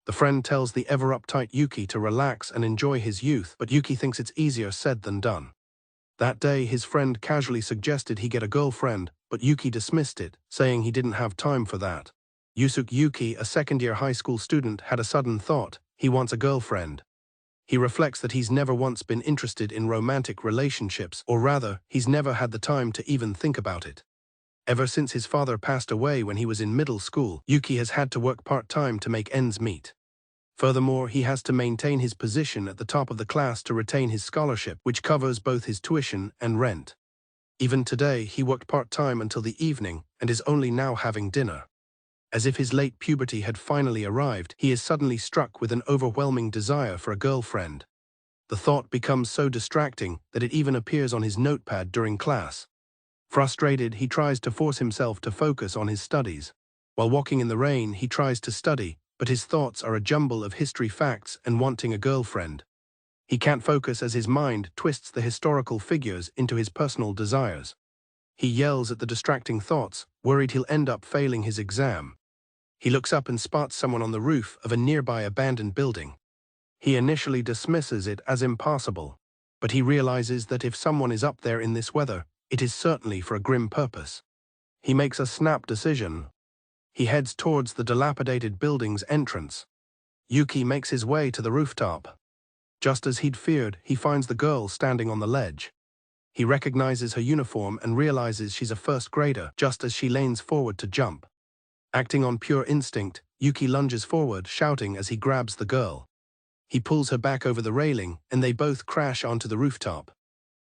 The friend tells the ever-uptight Yuki to relax and enjoy his youth, but Yuki thinks it's easier said than done. That day, his friend casually suggested he get a girlfriend, but Yuki dismissed it, saying he didn't have time for that. Yuki, a second-year high school student, had a sudden thought. He wants a girlfriend. He reflects that he's never once been interested in romantic relationships, or rather, he's never had the time to even think about it. Ever since his father passed away when he was in middle school, Yuki has had to work part-time to make ends meet. Furthermore, he has to maintain his position at the top of the class to retain his scholarship, which covers both his tuition and rent. Even today, he worked part-time until the evening and is only now having dinner. As if his late puberty had finally arrived, he is suddenly struck with an overwhelming desire for a girlfriend. The thought becomes so distracting that it even appears on his notepad during class. Frustrated, he tries to force himself to focus on his studies. While walking in the rain, he tries to study, but his thoughts are a jumble of history facts and wanting a girlfriend. He can't focus as his mind twists the historical figures into his personal desires. He yells at the distracting thoughts, worried he'll end up failing his exam. He looks up and spots someone on the roof of a nearby abandoned building. He initially dismisses it as impossible, but he realizes that if someone is up there in this weather, it is certainly for a grim purpose. He makes a snap decision. He heads towards the dilapidated building's entrance. Yuki makes his way to the rooftop. Just as he'd feared, he finds the girl standing on the ledge. He recognizes her uniform and realizes she's a first grader just as she leans forward to jump. Acting on pure instinct, Yuki lunges forward, shouting as he grabs the girl. He pulls her back over the railing, and they both crash onto the rooftop.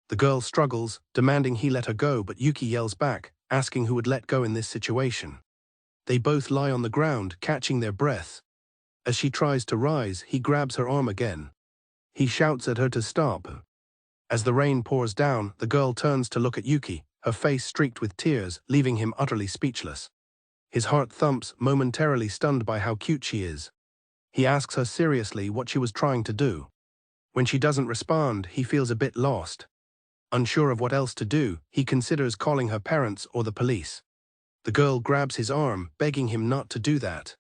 The girl struggles, demanding he let her go, but Yuki yells back, asking who would let go in this situation. They both lie on the ground, catching their breath. As she tries to rise, he grabs her arm again. He shouts at her to stop. As the rain pours down, the girl turns to look at Yuki, her face streaked with tears, leaving him utterly speechless. His heart thumps, momentarily stunned by how cute she is. He asks her seriously what she was trying to do. When she doesn't respond, he feels a bit lost. Unsure of what else to do, he considers calling her parents or the police. The girl grabs his arm, begging him not to do that.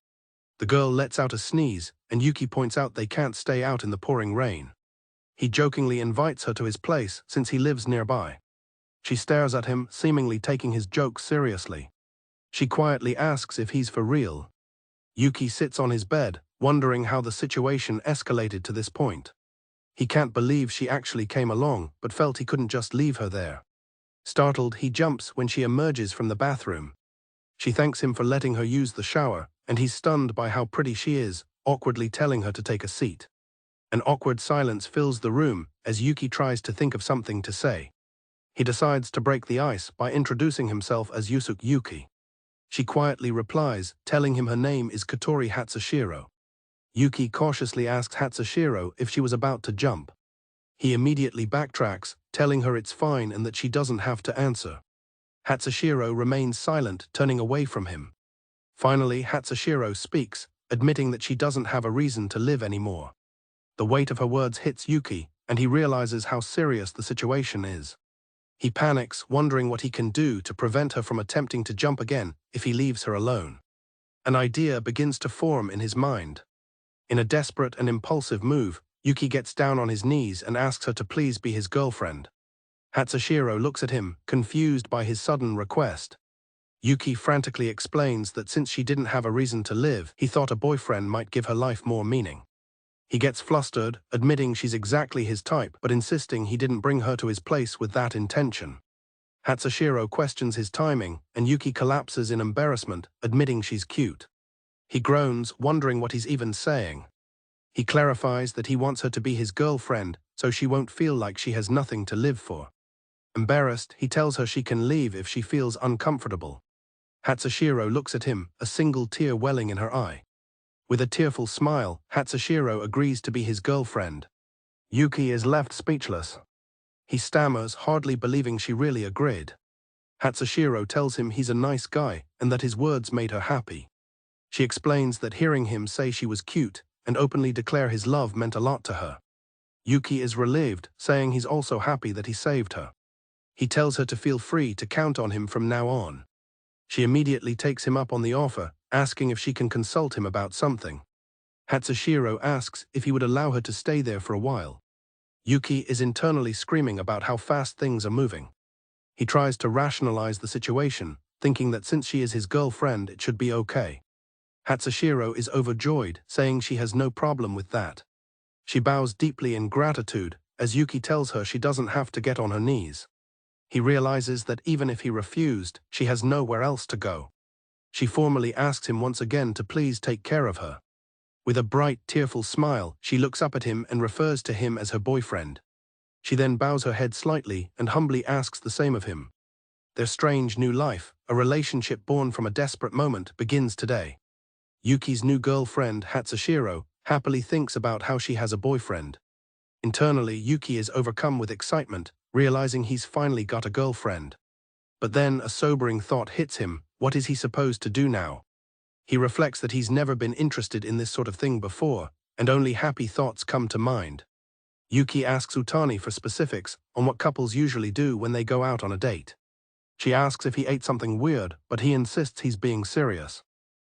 The girl lets out a sneeze, and Yuki points out they can't stay out in the pouring rain. He jokingly invites her to his place since he lives nearby. She stares at him, seemingly taking his joke seriously. She quietly asks if he's for real. Yuki sits on his bed, wondering how the situation escalated to this point. He can't believe she actually came along, but felt he couldn't just leave her there. Startled, he jumps when she emerges from the bathroom. She thanks him for letting her use the shower, and he's stunned by how pretty she is, awkwardly telling her to take a seat. An awkward silence fills the room as Yuki tries to think of something to say. He decides to break the ice by introducing himself as Yuki. She quietly replies, telling him her name is Katori Hatsushiro. Yuki cautiously asks Hatsushiro if she was about to jump. He immediately backtracks, telling her it's fine and that she doesn't have to answer. Hatsushiro remains silent, turning away from him. Finally, Hatsushiro speaks, admitting that she doesn't have a reason to live anymore. The weight of her words hits Yuki, and he realizes how serious the situation is. He panics, wondering what he can do to prevent her from attempting to jump again if he leaves her alone. An idea begins to form in his mind. In a desperate and impulsive move, Yuki gets down on his knees and asks her to please be his girlfriend. Hatsushiro looks at him, confused by his sudden request. Yuki frantically explains that since she didn't have a reason to live, he thought a boyfriend might give her life more meaning. He gets flustered, admitting she's exactly his type, but insisting he didn't bring her to his place with that intention. Hatsushiro questions his timing, and Yuki collapses in embarrassment, admitting she's cute. He groans, wondering what he's even saying. He clarifies that he wants her to be his girlfriend, so she won't feel like she has nothing to live for. Embarrassed, he tells her she can leave if she feels uncomfortable. Hatsushiro looks at him, a single tear welling in her eye. With a tearful smile, Hatsushiro agrees to be his girlfriend. Yuki is left speechless. He stammers, hardly believing she really agreed. Hatsushiro tells him he's a nice guy and that his words made her happy. She explains that hearing him say she was cute and openly declare his love meant a lot to her. Yuki is relieved, saying he's also happy that he saved her. He tells her to feel free to count on him from now on. She immediately takes him up on the offer, asking if she can consult him about something. Hatsushiro asks if he would allow her to stay there for a while. Yuki is internally screaming about how fast things are moving. He tries to rationalize the situation, thinking that since she is his girlfriend, it should be okay. Hatsushiro is overjoyed, saying she has no problem with that. She bows deeply in gratitude, as Yuki tells her she doesn't have to get on her knees. He realizes that even if he refused, she has nowhere else to go. She formally asks him once again to please take care of her. With a bright, tearful smile, she looks up at him and refers to him as her boyfriend. She then bows her head slightly and humbly asks the same of him. Their strange new life, a relationship born from a desperate moment, begins today. Yuki's new girlfriend, Hatsushiro, happily thinks about how she has a boyfriend. Internally, Yuki is overcome with excitement, realizing he's finally got a girlfriend. But then a sobering thought hits him. What is he supposed to do now? He reflects that he's never been interested in this sort of thing before, and only happy thoughts come to mind. Yuki asks Utani for specifics on what couples usually do when they go out on a date. She asks if he ate something weird, but he insists he's being serious.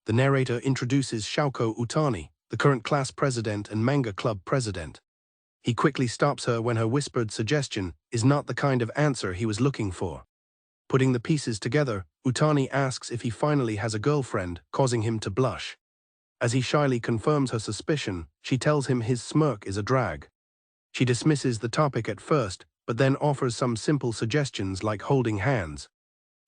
The narrator introduces Shouko Utani, the current class president and manga club president. He quickly stops her when her whispered suggestion is not the kind of answer he was looking for. Putting the pieces together, Utani asks if he finally has a girlfriend, causing him to blush. As he shyly confirms her suspicion, she tells him his smirk is a drag. She dismisses the topic at first, but then offers some simple suggestions like holding hands.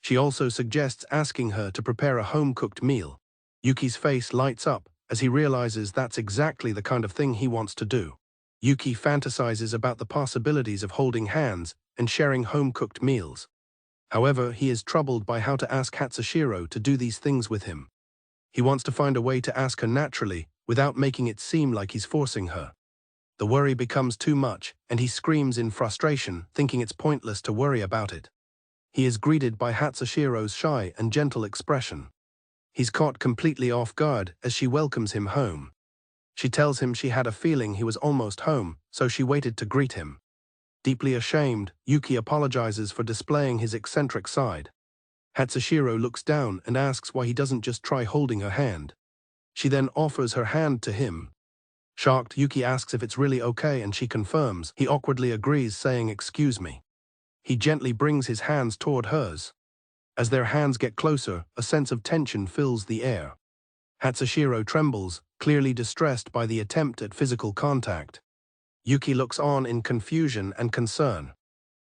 She also suggests asking her to prepare a home-cooked meal. Yuki's face lights up as he realizes that's exactly the kind of thing he wants to do. Yuki fantasizes about the possibilities of holding hands and sharing home-cooked meals. However, he is troubled by how to ask Hatsushiro to do these things with him. He wants to find a way to ask her naturally, without making it seem like he's forcing her. The worry becomes too much, and he screams in frustration, thinking it's pointless to worry about it. He is greeted by Hatsushiro's shy and gentle expression. He's caught completely off guard as she welcomes him home. She tells him she had a feeling he was almost home, so she waited to greet him. Deeply ashamed, Yuki apologizes for displaying his eccentric side. Hatsushiro looks down and asks why he doesn't just try holding her hand. She then offers her hand to him. Shocked, Yuki asks if it's really okay and she confirms. He awkwardly agrees, saying "excuse me." He gently brings his hands toward hers. As their hands get closer, a sense of tension fills the air. Hatsushiro trembles, clearly distressed by the attempt at physical contact. Yuki looks on in confusion and concern.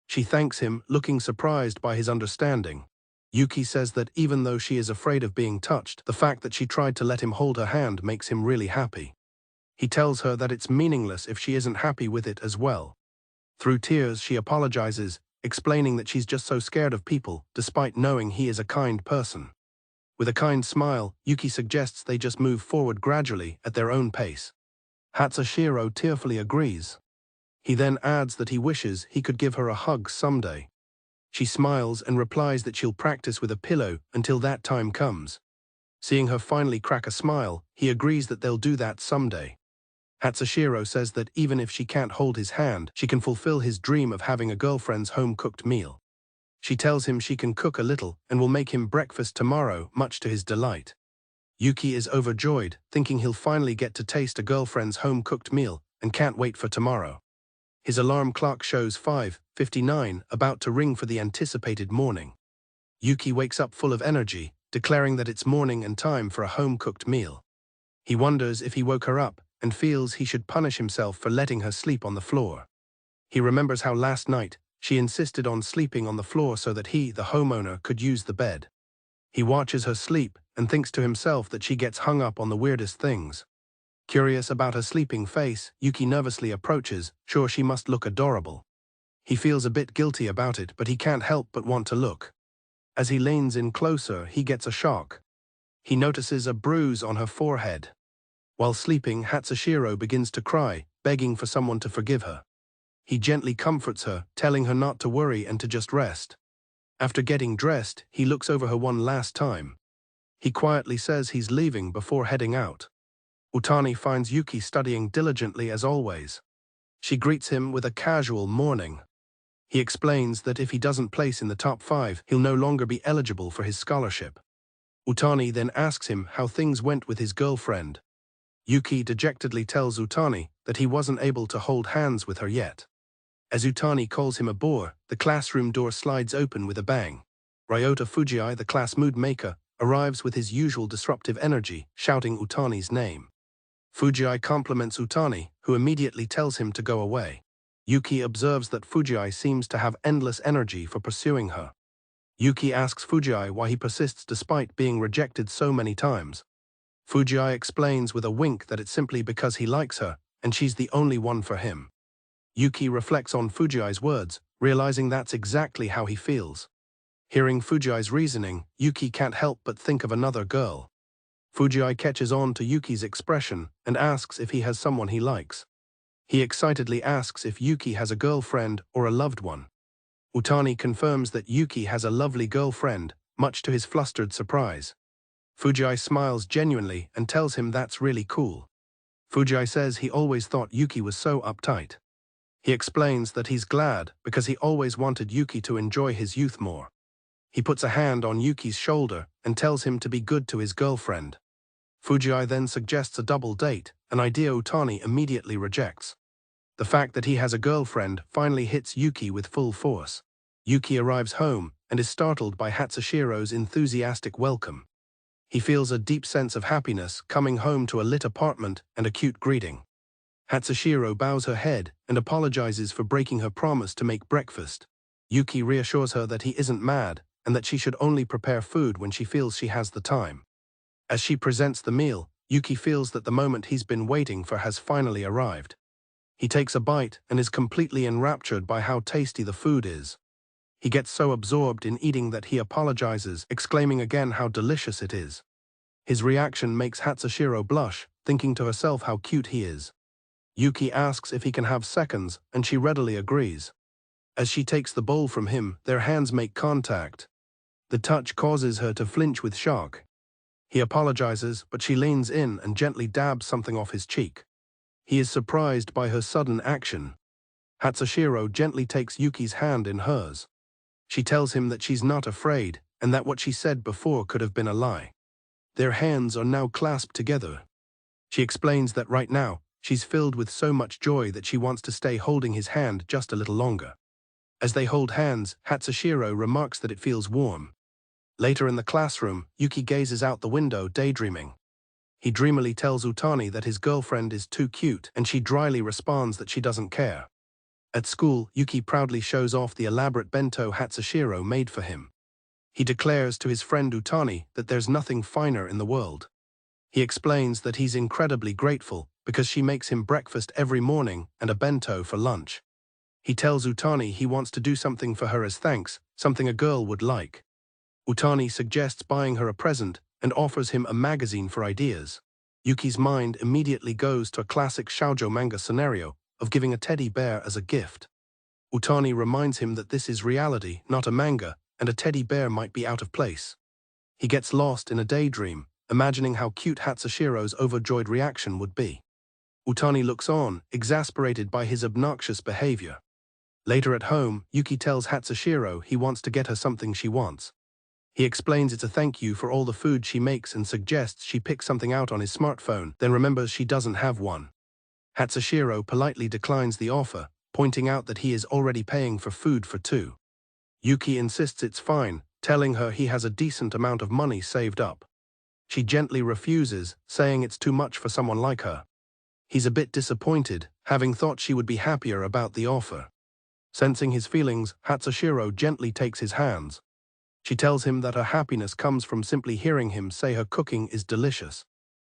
She thanks him, looking surprised by his understanding. Yuki says that even though she is afraid of being touched, the fact that she tried to let him hold her hand makes him really happy. He tells her that it's meaningless if she isn't happy with it as well. Through tears, she apologizes, explaining that she's just so scared of people, despite knowing he is a kind person. With a kind smile, Yuki suggests they just move forward gradually, at their own pace. Hatsushiro tearfully agrees. He then adds that he wishes he could give her a hug someday. She smiles and replies that she'll practice with a pillow until that time comes. Seeing her finally crack a smile, he agrees that they'll do that someday. Hatsushiro says that even if she can't hold his hand, she can fulfill his dream of having a girlfriend's home-cooked meal. She tells him she can cook a little and will make him breakfast tomorrow, much to his delight. Yuki is overjoyed, thinking he'll finally get to taste a girlfriend's home-cooked meal, and can't wait for tomorrow. His alarm clock shows 5:59, about to ring for the anticipated morning. Yuki wakes up full of energy, declaring that it's morning and time for a home-cooked meal. He wonders if he woke her up, and feels he should punish himself for letting her sleep on the floor. He remembers how last night, she insisted on sleeping on the floor so that he, the homeowner, could use the bed. He watches her sleep, and thinks to himself that she gets hung up on the weirdest things. Curious about her sleeping face, Yuki nervously approaches, sure she must look adorable. He feels a bit guilty about it, but he can't help but want to look. As he leans in closer, he gets a shock. He notices a bruise on her forehead. While sleeping, Hatsushiro begins to cry, begging for someone to forgive her. He gently comforts her, telling her not to worry and to just rest. After getting dressed, he looks over her one last time. He quietly says he's leaving before heading out. Utani finds Yuki studying diligently as always. She greets him with a casual morning. He explains that if he doesn't place in the top 5, he'll no longer be eligible for his scholarship. Utani then asks him how things went with his girlfriend. Yuki dejectedly tells Utani that he wasn't able to hold hands with her yet. As Utani calls him a bore, the classroom door slides open with a bang. Ryota Fuji, the class mood maker, arrives with his usual disruptive energy, shouting Utani's name. Fuji compliments Utani, who immediately tells him to go away. Yuki observes that Fuji seems to have endless energy for pursuing her. Yuki asks Fuji why he persists despite being rejected so many times. Fuji explains with a wink that it's simply because he likes her, and she's the only one for him. Yuki reflects on Fuji's words, realizing that's exactly how he feels. Hearing Fuji's reasoning, Yuki can't help but think of another girl. Fuji catches on to Yuki's expression and asks if he has someone he likes. He excitedly asks if Yuki has a girlfriend or a loved one. Utani confirms that Yuki has a lovely girlfriend, much to his flustered surprise. Fuji smiles genuinely and tells him that's really cool. Fuji says he always thought Yuki was so uptight. He explains that he's glad because he always wanted Yuki to enjoy his youth more. He puts a hand on Yuki's shoulder and tells him to be good to his girlfriend. Fuji then suggests a double date, an idea Utani immediately rejects. The fact that he has a girlfriend finally hits Yuki with full force. Yuki arrives home and is startled by Hatsushiro's enthusiastic welcome. He feels a deep sense of happiness coming home to a lit apartment and a cute greeting. Hatsushiro bows her head and apologizes for breaking her promise to make breakfast. Yuki reassures her that he isn't mad and that she should only prepare food when she feels she has the time. As she presents the meal, Yuki feels that the moment he's been waiting for has finally arrived. He takes a bite and is completely enraptured by how tasty the food is. He gets so absorbed in eating that he apologizes, exclaiming again how delicious it is. His reaction makes Hatsushiro blush, thinking to herself how cute he is. Yuki asks if he can have seconds, and she readily agrees. As she takes the bowl from him, their hands make contact. The touch causes her to flinch with shock. He apologizes, but she leans in and gently dabs something off his cheek. He is surprised by her sudden action. Hatsushiro gently takes Yuki's hand in hers. She tells him that she's not afraid, and that what she said before could have been a lie. Their hands are now clasped together. She explains that right now, she's filled with so much joy that she wants to stay holding his hand just a little longer. As they hold hands, Hatsushiro remarks that it feels warm. Later in the classroom, Yuki gazes out the window daydreaming. He dreamily tells Utani that his girlfriend is too cute, and she dryly responds that she doesn't care. At school, Yuki proudly shows off the elaborate bento Hatsushiro made for him. He declares to his friend Utani that there's nothing finer in the world. He explains that he's incredibly grateful because she makes him breakfast every morning and a bento for lunch. He tells Utani he wants to do something for her as thanks, something a girl would like. Utani suggests buying her a present and offers him a magazine for ideas. Yuki's mind immediately goes to a classic shoujo manga scenario of giving a teddy bear as a gift. Utani reminds him that this is reality, not a manga, and a teddy bear might be out of place. He gets lost in a daydream, imagining how cute Hatsushiro's overjoyed reaction would be. Utani looks on, exasperated by his obnoxious behavior. Later at home, Yuki tells Hatsushiro he wants to get her something she wants. He explains it's a thank you for all the food she makes and suggests she pick something out on his smartphone, then remembers she doesn't have one. Hatsushiro politely declines the offer, pointing out that he is already paying for food for two. Yuki insists it's fine, telling her he has a decent amount of money saved up. She gently refuses, saying it's too much for someone like her. He's a bit disappointed, having thought she would be happier about the offer. Sensing his feelings, Hatsushiro gently takes his hands. She tells him that her happiness comes from simply hearing him say her cooking is delicious.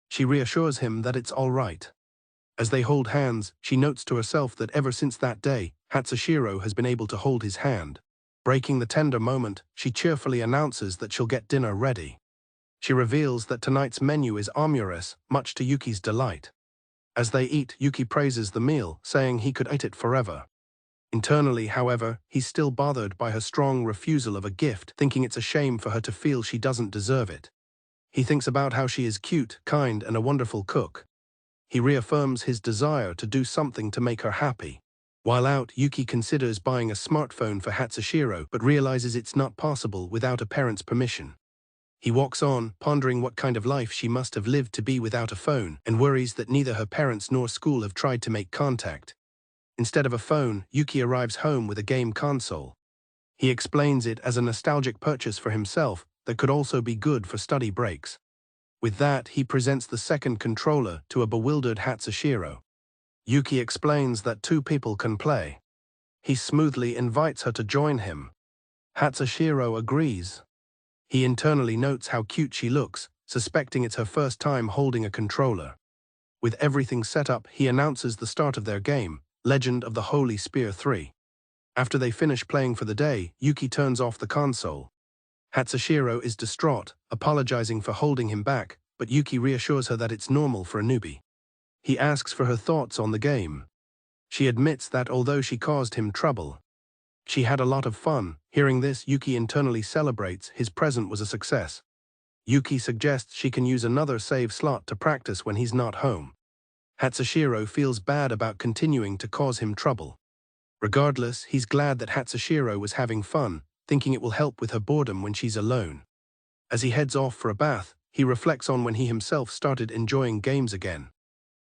She reassures him that it's all right. As they hold hands, she notes to herself that ever since that day, Hatsushiro has been able to hold his hand. Breaking the tender moment, she cheerfully announces that she'll get dinner ready. She reveals that tonight's menu is omurice, much to Yuki's delight. As they eat, Yuki praises the meal, saying he could eat it forever. Internally, however, he's still bothered by her strong refusal of a gift, thinking it's a shame for her to feel she doesn't deserve it. He thinks about how she is cute, kind, and a wonderful cook. He reaffirms his desire to do something to make her happy. While out, Yuki considers buying a smartphone for Hatsushiro but realizes it's not possible without a parent's permission. He walks on, pondering what kind of life she must have lived to be without a phone, and worries that neither her parents nor school have tried to make contact. Instead of a phone, Yuki arrives home with a game console. He explains it as a nostalgic purchase for himself that could also be good for study breaks. With that, he presents the second controller to a bewildered Hatsushiro. Yuki explains that two people can play. He smoothly invites her to join him. Hatsushiro agrees. He internally notes how cute she looks, suspecting it's her first time holding a controller. With everything set up, he announces the start of their game, Legend of the Holy Spear 3. After they finish playing for the day, Yuki turns off the console. Hatsushiro is distraught, apologizing for holding him back, but Yuki reassures her that it's normal for a newbie. He asks for her thoughts on the game. She admits that although she caused him trouble, she had a lot of fun. Hearing this, Yuki internally celebrates his present was a success. Yuki suggests she can use another save slot to practice when he's not home. Hatsushiro feels bad about continuing to cause him trouble. Regardless, he's glad that Hatsushiro was having fun, thinking it will help with her boredom when she's alone. As he heads off for a bath, he reflects on when he himself started enjoying games again.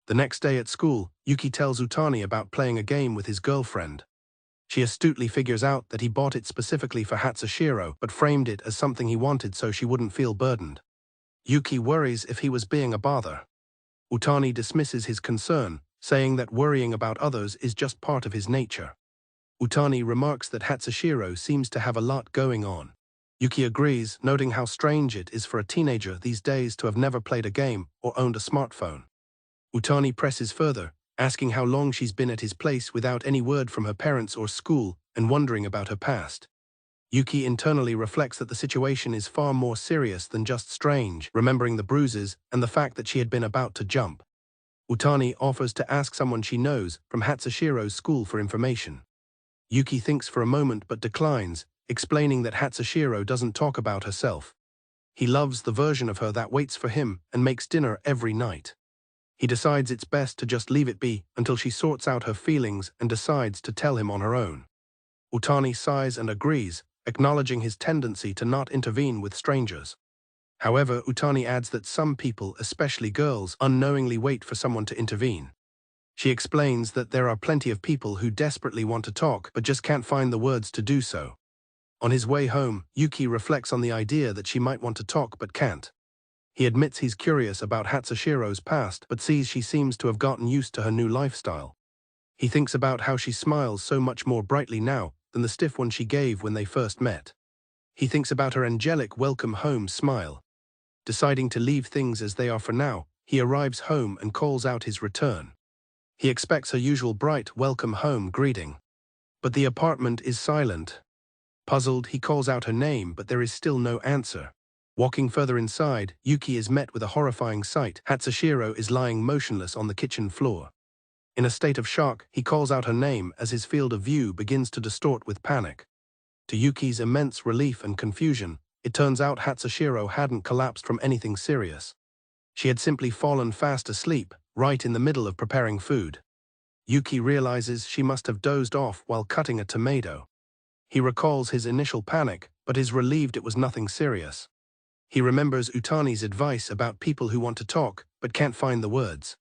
The next day at school, Yuki tells Utani about playing a game with his girlfriend. She astutely figures out that he bought it specifically for Hatsushiro but framed it as something he wanted so she wouldn't feel burdened. Yuki worries if he was being a bother. Utani dismisses his concern, saying that worrying about others is just part of his nature. Utani remarks that Hatsushiro seems to have a lot going on. Yuki agrees, noting how strange it is for a teenager these days to have never played a game or owned a smartphone. Utani presses further, asking how long she's been at his place without any word from her parents or school and wondering about her past. Yuki internally reflects that the situation is far more serious than just strange, remembering the bruises and the fact that she had been about to jump. Utani offers to ask someone she knows from Hatsushiro's school for information. Yuki thinks for a moment but declines, explaining that Hatsushiro doesn't talk about herself. He loves the version of her that waits for him and makes dinner every night. He decides it's best to just leave it be until she sorts out her feelings and decides to tell him on her own. Utani sighs and agrees, acknowledging his tendency to not intervene with strangers. However, Utani adds that some people, especially girls, unknowingly wait for someone to intervene. She explains that there are plenty of people who desperately want to talk but just can't find the words to do so. On his way home, Yuki reflects on the idea that she might want to talk but can't. He admits he's curious about Hatsushiro's past but sees she seems to have gotten used to her new lifestyle. He thinks about how she smiles so much more brightly now than the stiff one she gave when they first met. He thinks about her angelic welcome home smile. Deciding to leave things as they are for now, he arrives home and calls out his return. He expects her usual bright welcome home greeting. But the apartment is silent. Puzzled, he calls out her name but there is still no answer. Walking further inside, Yuki is met with a horrifying sight. Hatsushiro is lying motionless on the kitchen floor. In a state of shock, he calls out her name as his field of view begins to distort with panic. To Yuki's immense relief and confusion, it turns out Hatsushiro hadn't collapsed from anything serious. She had simply fallen fast asleep, right in the middle of preparing food. Yuki realizes she must have dozed off while cutting a tomato. He recalls his initial panic, but is relieved it was nothing serious. He remembers Utani's advice about people who want to talk but can't find the words.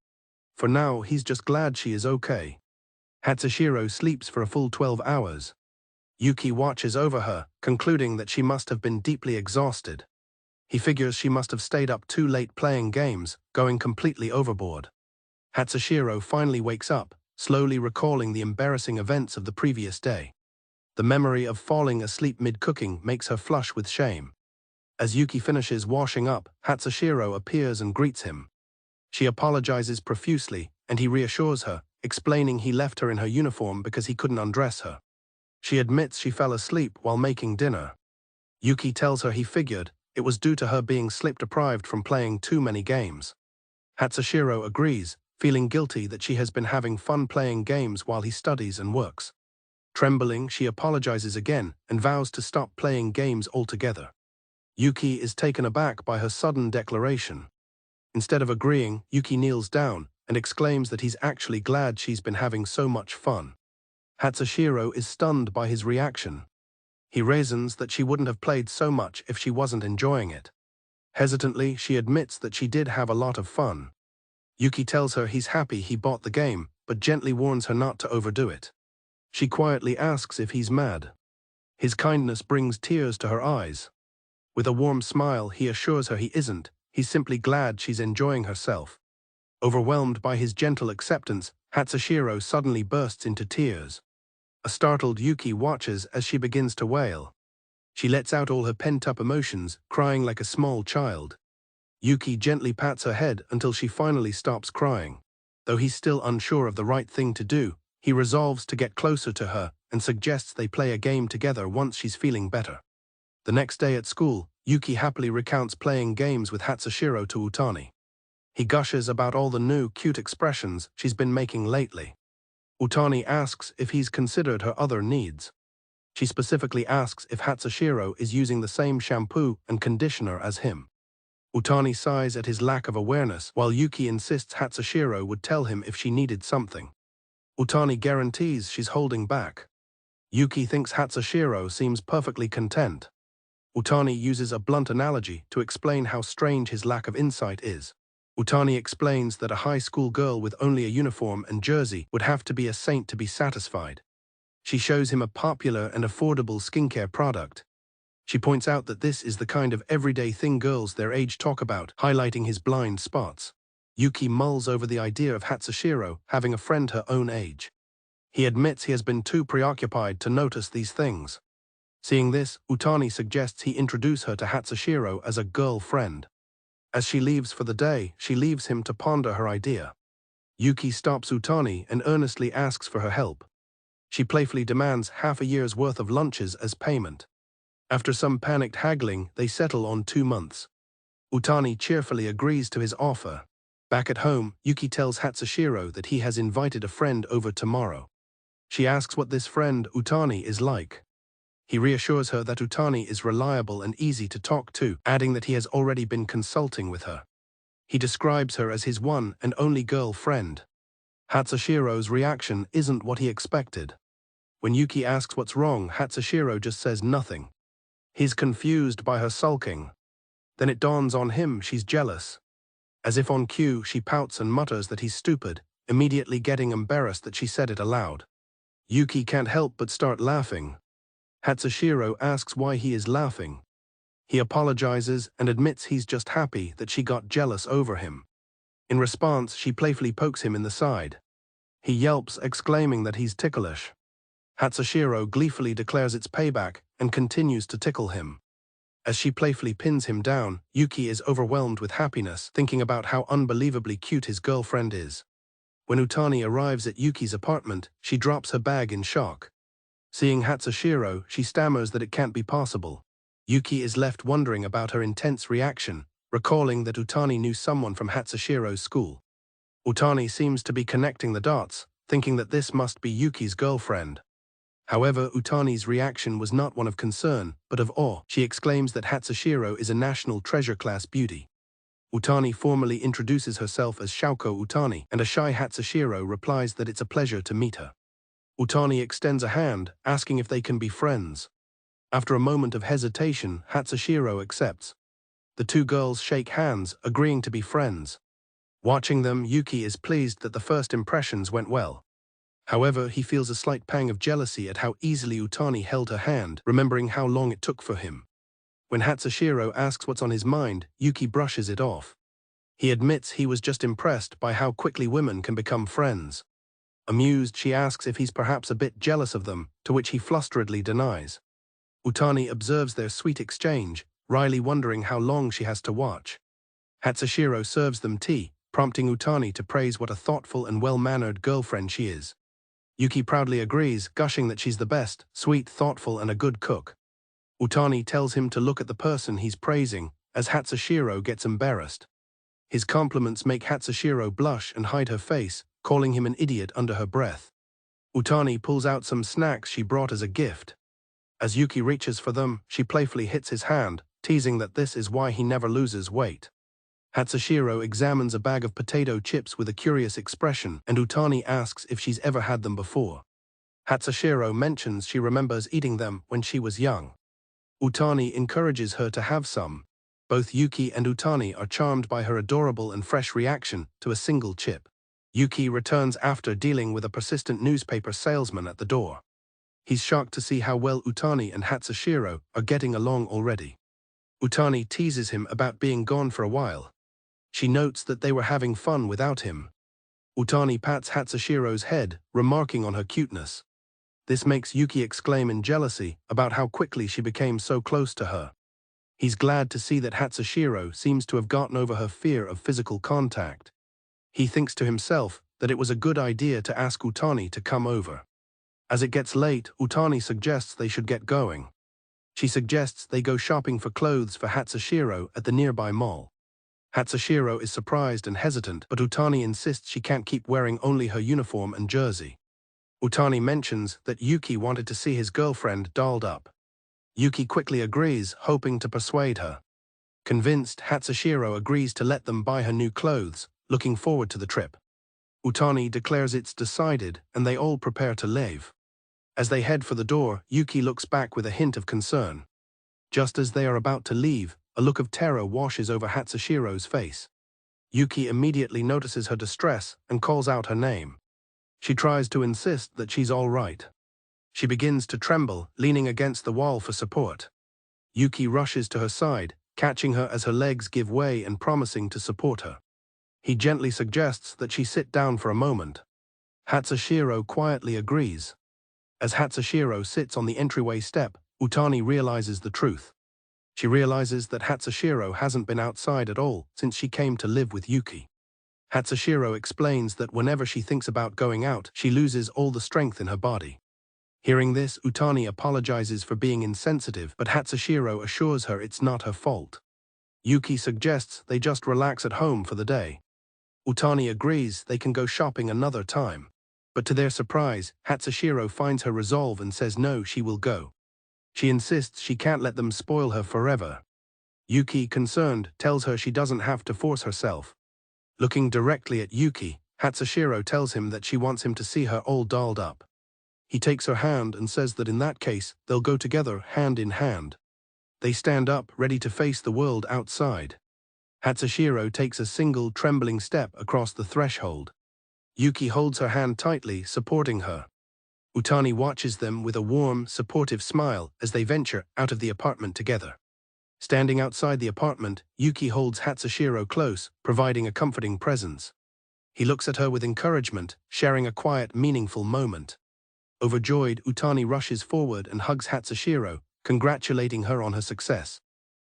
For now, he's just glad she is okay. Hatsushiro sleeps for a full 12 hours. Yuki watches over her, concluding that she must have been deeply exhausted. He figures she must have stayed up too late playing games, going completely overboard. Hatsushiro finally wakes up, slowly recalling the embarrassing events of the previous day. The memory of falling asleep mid-cooking makes her flush with shame. As Yuki finishes washing up, Hatsushiro appears and greets him. She apologizes profusely, and he reassures her, explaining he left her in her uniform because he couldn't undress her. She admits she fell asleep while making dinner. Yuki tells her he figured it was due to her being sleep-deprived from playing too many games. Hatsushiro agrees, feeling guilty that she has been having fun playing games while he studies and works. Trembling, she apologizes again and vows to stop playing games altogether. Yuki is taken aback by her sudden declaration. Instead of agreeing, Yuki kneels down and exclaims that he's actually glad she's been having so much fun. Hatsushiro is stunned by his reaction. He reasons that she wouldn't have played so much if she wasn't enjoying it. Hesitantly, she admits that she did have a lot of fun. Yuki tells her he's happy he bought the game, but gently warns her not to overdo it. She quietly asks if he's mad. His kindness brings tears to her eyes. With a warm smile, he assures her he isn't, he's simply glad she's enjoying herself. Overwhelmed by his gentle acceptance, Hatsushiro suddenly bursts into tears. A startled Yuki watches as she begins to wail. She lets out all her pent-up emotions, crying like a small child. Yuki gently pats her head until she finally stops crying. Though he's still unsure of the right thing to do, he resolves to get closer to her and suggests they play a game together once she's feeling better. The next day at school, Yuki happily recounts playing games with Hatsushiro to Utani. He gushes about all the new, cute expressions she's been making lately. Utani asks if he's considered her other needs. She specifically asks if Hatsushiro is using the same shampoo and conditioner as him. Utani sighs at his lack of awareness, while Yuki insists Hatsushiro would tell him if she needed something. Utani guarantees she's holding back. Yuki thinks Hatsushiro seems perfectly content. Utani uses a blunt analogy to explain how strange his lack of insight is. Utani explains that a high school girl with only a uniform and jersey would have to be a saint to be satisfied. She shows him a popular and affordable skincare product. She points out that this is the kind of everyday thing girls their age talk about, highlighting his blind spots. Yuki mulls over the idea of Hatsushiro having a friend her own age. He admits he has been too preoccupied to notice these things. Seeing this, Utani suggests he introduce her to Hatsushiro as a girl-friend. As she leaves for the day, she leaves him to ponder her idea. Yuki stops Utani and earnestly asks for her help. She playfully demands half a year's worth of lunches as payment. After some panicked haggling, they settle on 2 months. Utani cheerfully agrees to his offer. Back at home, Yuki tells Hatsushiro that he has invited a friend over tomorrow. She asks what this friend, Utani, is like. He reassures her that Utani is reliable and easy to talk to, adding that he has already been consulting with her. He describes her as his one and only girl friend. Hatsushiro's reaction isn't what he expected. When Yuki asks what's wrong, Hatsushiro just says nothing. He's confused by her sulking. Then it dawns on him she's jealous. As if on cue, she pouts and mutters that he's stupid, immediately getting embarrassed that she said it aloud. Yuki can't help but start laughing. Hatsushiro asks why he is laughing. He apologizes and admits he's just happy that she got jealous over him. In response, she playfully pokes him in the side. He yelps, exclaiming that he's ticklish. Hatsushiro gleefully declares it's payback and continues to tickle him. As she playfully pins him down, Yuki is overwhelmed with happiness, thinking about how unbelievably cute his girlfriend is. When Utani arrives at Yuki's apartment, she drops her bag in shock. Seeing Hatsushiro, she stammers that it can't be possible. Yuki is left wondering about her intense reaction, recalling that Utani knew someone from Hatsushiro's school. Utani seems to be connecting the dots, thinking that this must be Yuki's girlfriend. However, Utani's reaction was not one of concern, but of awe. She exclaims that Hatsushiro is a national treasure-class beauty. Utani formally introduces herself as Shouko Utani, and a shy Hatsushiro replies that it's a pleasure to meet her. Utani extends a hand, asking if they can be friends. After a moment of hesitation, Hatsushiro accepts. The two girls shake hands, agreeing to be friends. Watching them, Yuki is pleased that the first impressions went well. However, he feels a slight pang of jealousy at how easily Utani held her hand, remembering how long it took for him. When Hatsushiro asks what's on his mind, Yuki brushes it off. He admits he was just impressed by how quickly women can become friends. Amused, she asks if he's perhaps a bit jealous of them, to which he flusteredly denies. Utani observes their sweet exchange, wryly wondering how long she has to watch. Hatsushiro serves them tea, prompting Utani to praise what a thoughtful and well-mannered girlfriend she is. Yuki proudly agrees, gushing that she's the best, sweet, thoughtful, and a good cook. Utani tells him to look at the person he's praising, as Hatsushiro gets embarrassed. His compliments make Hatsushiro blush and hide her face, calling him an idiot under her breath. Utani pulls out some snacks she brought as a gift. As Yuki reaches for them, she playfully hits his hand, teasing that this is why he never loses weight. Hatsushiro examines a bag of potato chips with a curious expression, and Utani asks if she's ever had them before. Hatsushiro mentions she remembers eating them when she was young. Utani encourages her to have some. Both Yuki and Utani are charmed by her adorable and fresh reaction to a single chip. Yuki returns after dealing with a persistent newspaper salesman at the door. He's shocked to see how well Utani and Hatsushiro are getting along already. Utani teases him about being gone for a while. She notes that they were having fun without him. Utani pats Hatsushiro's head, remarking on her cuteness. This makes Yuki exclaim in jealousy about how quickly she became so close to her. He's glad to see that Hatsushiro seems to have gotten over her fear of physical contact. He thinks to himself that it was a good idea to ask Utani to come over. As it gets late, Utani suggests they should get going. She suggests they go shopping for clothes for Hatsushiro at the nearby mall. Hatsushiro is surprised and hesitant, but Utani insists she can't keep wearing only her uniform and jersey. Utani mentions that Yuki wanted to see his girlfriend dolled up. Yuki quickly agrees, hoping to persuade her. Convinced, Hatsushiro agrees to let them buy her new clothes, looking forward to the trip. Utani declares it's decided, and they all prepare to leave. As they head for the door, Yuki looks back with a hint of concern. Just as they are about to leave, a look of terror washes over Hatsushiro's face. Yuki immediately notices her distress and calls out her name. She tries to insist that she's all right. She begins to tremble, leaning against the wall for support. Yuki rushes to her side, catching her as her legs give way and promising to support her. He gently suggests that she sit down for a moment. Hatsushiro quietly agrees. As Hatsushiro sits on the entryway step, Utani realizes the truth. She realizes that Hatsushiro hasn't been outside at all since she came to live with Yuki. Hatsushiro explains that whenever she thinks about going out, she loses all the strength in her body. Hearing this, Utani apologizes for being insensitive, but Hatsushiro assures her it's not her fault. Yuki suggests they just relax at home for the day. Utani agrees they can go shopping another time. But to their surprise, Hatsushiro finds her resolve and says no, she will go. She insists she can't let them spoil her forever. Yuki, concerned, tells her she doesn't have to force herself. Looking directly at Yuki, Hatsushiro tells him that she wants him to see her all dolled up. He takes her hand and says that in that case, they'll go together hand in hand. They stand up, ready to face the world outside. Hatsushiro takes a single, trembling step across the threshold. Yuki holds her hand tightly, supporting her. Utani watches them with a warm, supportive smile as they venture out of the apartment together. Standing outside the apartment, Yuki holds Hatsushiro close, providing a comforting presence. He looks at her with encouragement, sharing a quiet, meaningful moment. Overjoyed, Utani rushes forward and hugs Hatsushiro, congratulating her on her success.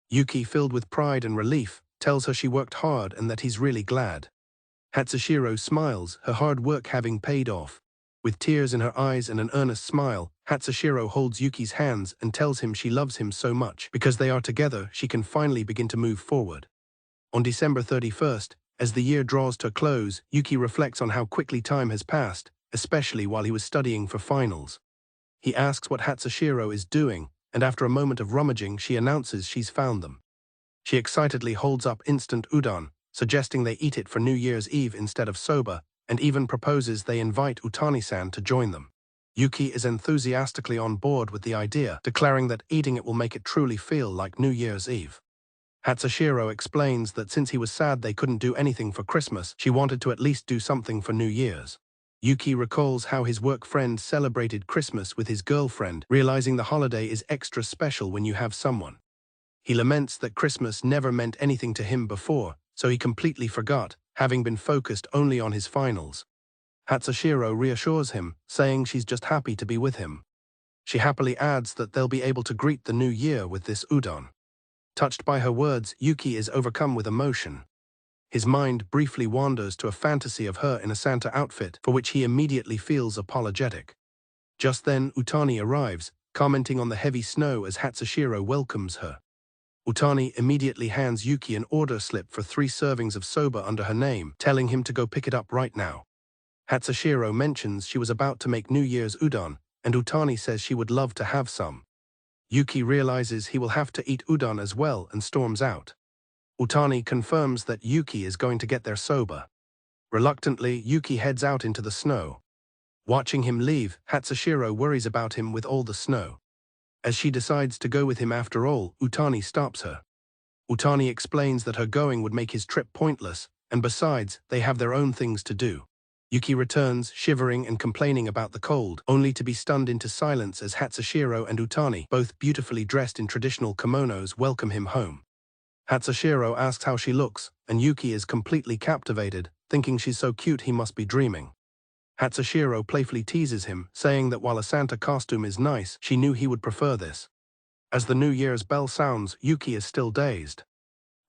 Yuki, filled with pride and relief, tells her she worked hard and that he's really glad. Hatsushiro smiles, her hard work having paid off. With tears in her eyes and an earnest smile, Hatsushiro holds Yuki's hands and tells him she loves him so much. Because they are together, she can finally begin to move forward. On December 31st, as the year draws to a close, Yuki reflects on how quickly time has passed, especially while he was studying for finals. He asks what Hatsushiro is doing, and after a moment of rummaging, she announces she's found them. She excitedly holds up instant udon, suggesting they eat it for New Year's Eve instead of soba, and even proposes they invite Utani-san to join them. Yuki is enthusiastically on board with the idea, declaring that eating it will make it truly feel like New Year's Eve. Hatsushiro explains that since he was sad they couldn't do anything for Christmas, she wanted to at least do something for New Year's. Yuki recalls how his work friend celebrated Christmas with his girlfriend, realizing the holiday is extra special when you have someone. He laments that Christmas never meant anything to him before, so he completely forgot, having been focused only on his finals. Hatsushiro reassures him, saying she's just happy to be with him. She happily adds that they'll be able to greet the new year with this udon. Touched by her words, Yuki is overcome with emotion. His mind briefly wanders to a fantasy of her in a Santa outfit, for which he immediately feels apologetic. Just then, Utani arrives, commenting on the heavy snow as Hatsushiro welcomes her. Utani immediately hands Yuki an order slip for 3 servings of soba under her name, telling him to go pick it up right now. Hatsushiro mentions she was about to make New Year's udon, and Utani says she would love to have some. Yuki realizes he will have to eat udon as well and storms out. Utani confirms that Yuki is going to get their soba. Reluctantly, Yuki heads out into the snow. Watching him leave, Hatsushiro worries about him with all the snow. As she decides to go with him after all, Utani stops her. Utani explains that her going would make his trip pointless, and besides, they have their own things to do. Yuki returns, shivering and complaining about the cold, only to be stunned into silence as Hatsushiro and Utani, both beautifully dressed in traditional kimonos, welcome him home. Hatsushiro asks how she looks, and Yuki is completely captivated, thinking she's so cute he must be dreaming. Hatsushiro playfully teases him, saying that while a Santa costume is nice, she knew he would prefer this. As the New Year's bell sounds, Yuki is still dazed.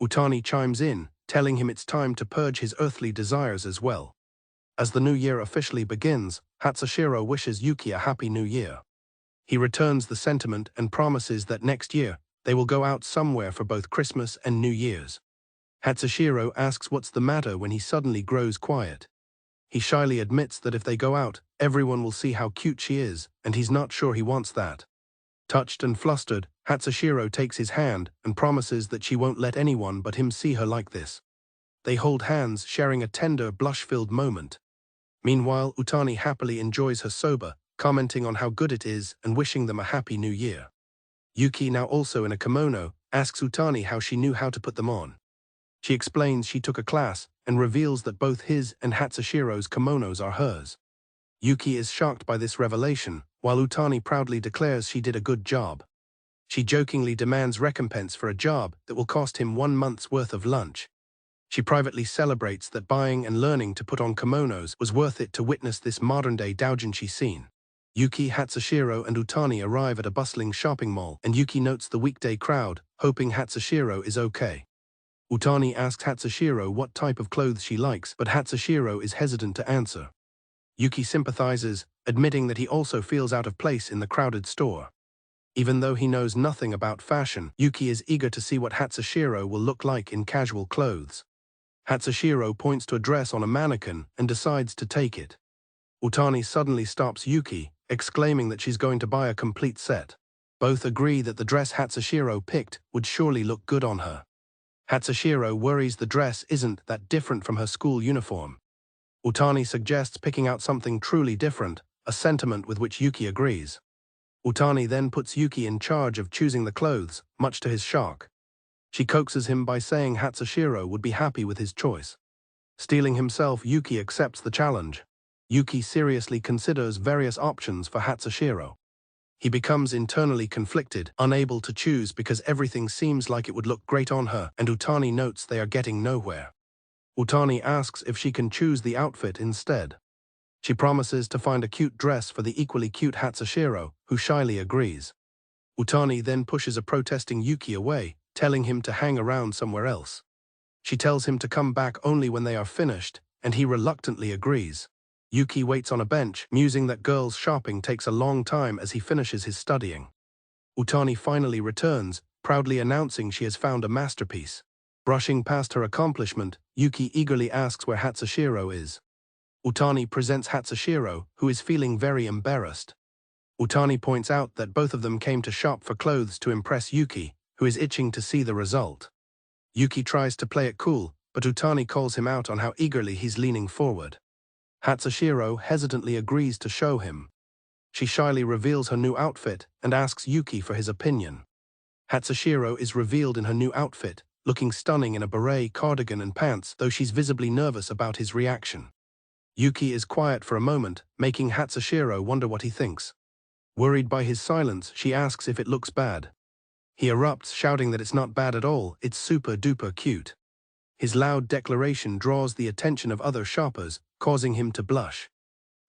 Utani chimes in, telling him it's time to purge his earthly desires as well. As the new year officially begins, Hatsushiro wishes Yuki a happy new year. He returns the sentiment and promises that next year, they will go out somewhere for both Christmas and New Year's. Hatsushiro asks what's the matter when he suddenly grows quiet. He shyly admits that if they go out, everyone will see how cute she is, and he's not sure he wants that. Touched and flustered, Hatsushiro takes his hand and promises that she won't let anyone but him see her like this. They hold hands, sharing a tender, blush-filled moment. Meanwhile, Utani happily enjoys her soba, commenting on how good it is and wishing them a happy new year. Yuki, now also in a kimono, asks Utani how she knew how to put them on. She explains she took a class and reveals that both his and Hatsushiro's kimonos are hers. Yuki is shocked by this revelation, while Utani proudly declares she did a good job. She jokingly demands recompense for a job that will cost him 1 month's worth of lunch. She privately celebrates that buying and learning to put on kimonos was worth it to witness this modern-day doujinshi scene. Yuki, Hatsushiro and Utani arrive at a bustling shopping mall, and Yuki notes the weekday crowd, hoping Hatsushiro is okay. Utani asks Hatsushiro what type of clothes she likes, but Hatsushiro is hesitant to answer. Yuki sympathizes, admitting that he also feels out of place in the crowded store. Even though he knows nothing about fashion, Yuki is eager to see what Hatsushiro will look like in casual clothes. Hatsushiro points to a dress on a mannequin and decides to take it. Utani suddenly stops Yuki, exclaiming that she's going to buy a complete set. Both agree that the dress Hatsushiro picked would surely look good on her. Hatsushiro worries the dress isn't that different from her school uniform. Utani suggests picking out something truly different, a sentiment with which Yuki agrees. Utani then puts Yuki in charge of choosing the clothes, much to his shock. She coaxes him by saying Hatsushiro would be happy with his choice. Steeling himself, Yuki accepts the challenge. Yuki seriously considers various options for Hatsushiro. He becomes internally conflicted, unable to choose because everything seems like it would look great on her, and Utani notes they are getting nowhere. Utani asks if she can choose the outfit instead. She promises to find a cute dress for the equally cute Hatsushiro, who shyly agrees. Utani then pushes a protesting Yuki away, telling him to hang around somewhere else. She tells him to come back only when they are finished, and he reluctantly agrees. Yuki waits on a bench, musing that girls' shopping takes a long time as he finishes his studying. Utani finally returns, proudly announcing she has found a masterpiece. Brushing past her accomplishment, Yuki eagerly asks where Hatsushiro is. Utani presents Hatsushiro, who is feeling very embarrassed. Utani points out that both of them came to shop for clothes to impress Yuki, who is itching to see the result. Yuki tries to play it cool, but Utani calls him out on how eagerly he's leaning forward. Hatsushiro hesitantly agrees to show him. She shyly reveals her new outfit and asks Yuki for his opinion. Hatsushiro is revealed in her new outfit, looking stunning in a beret, cardigan and pants, though she's visibly nervous about his reaction. Yuki is quiet for a moment, making Hatsushiro wonder what he thinks. Worried by his silence, she asks if it looks bad. He erupts, shouting that it's not bad at all, it's super-duper cute. His loud declaration draws the attention of other shoppers, causing him to blush.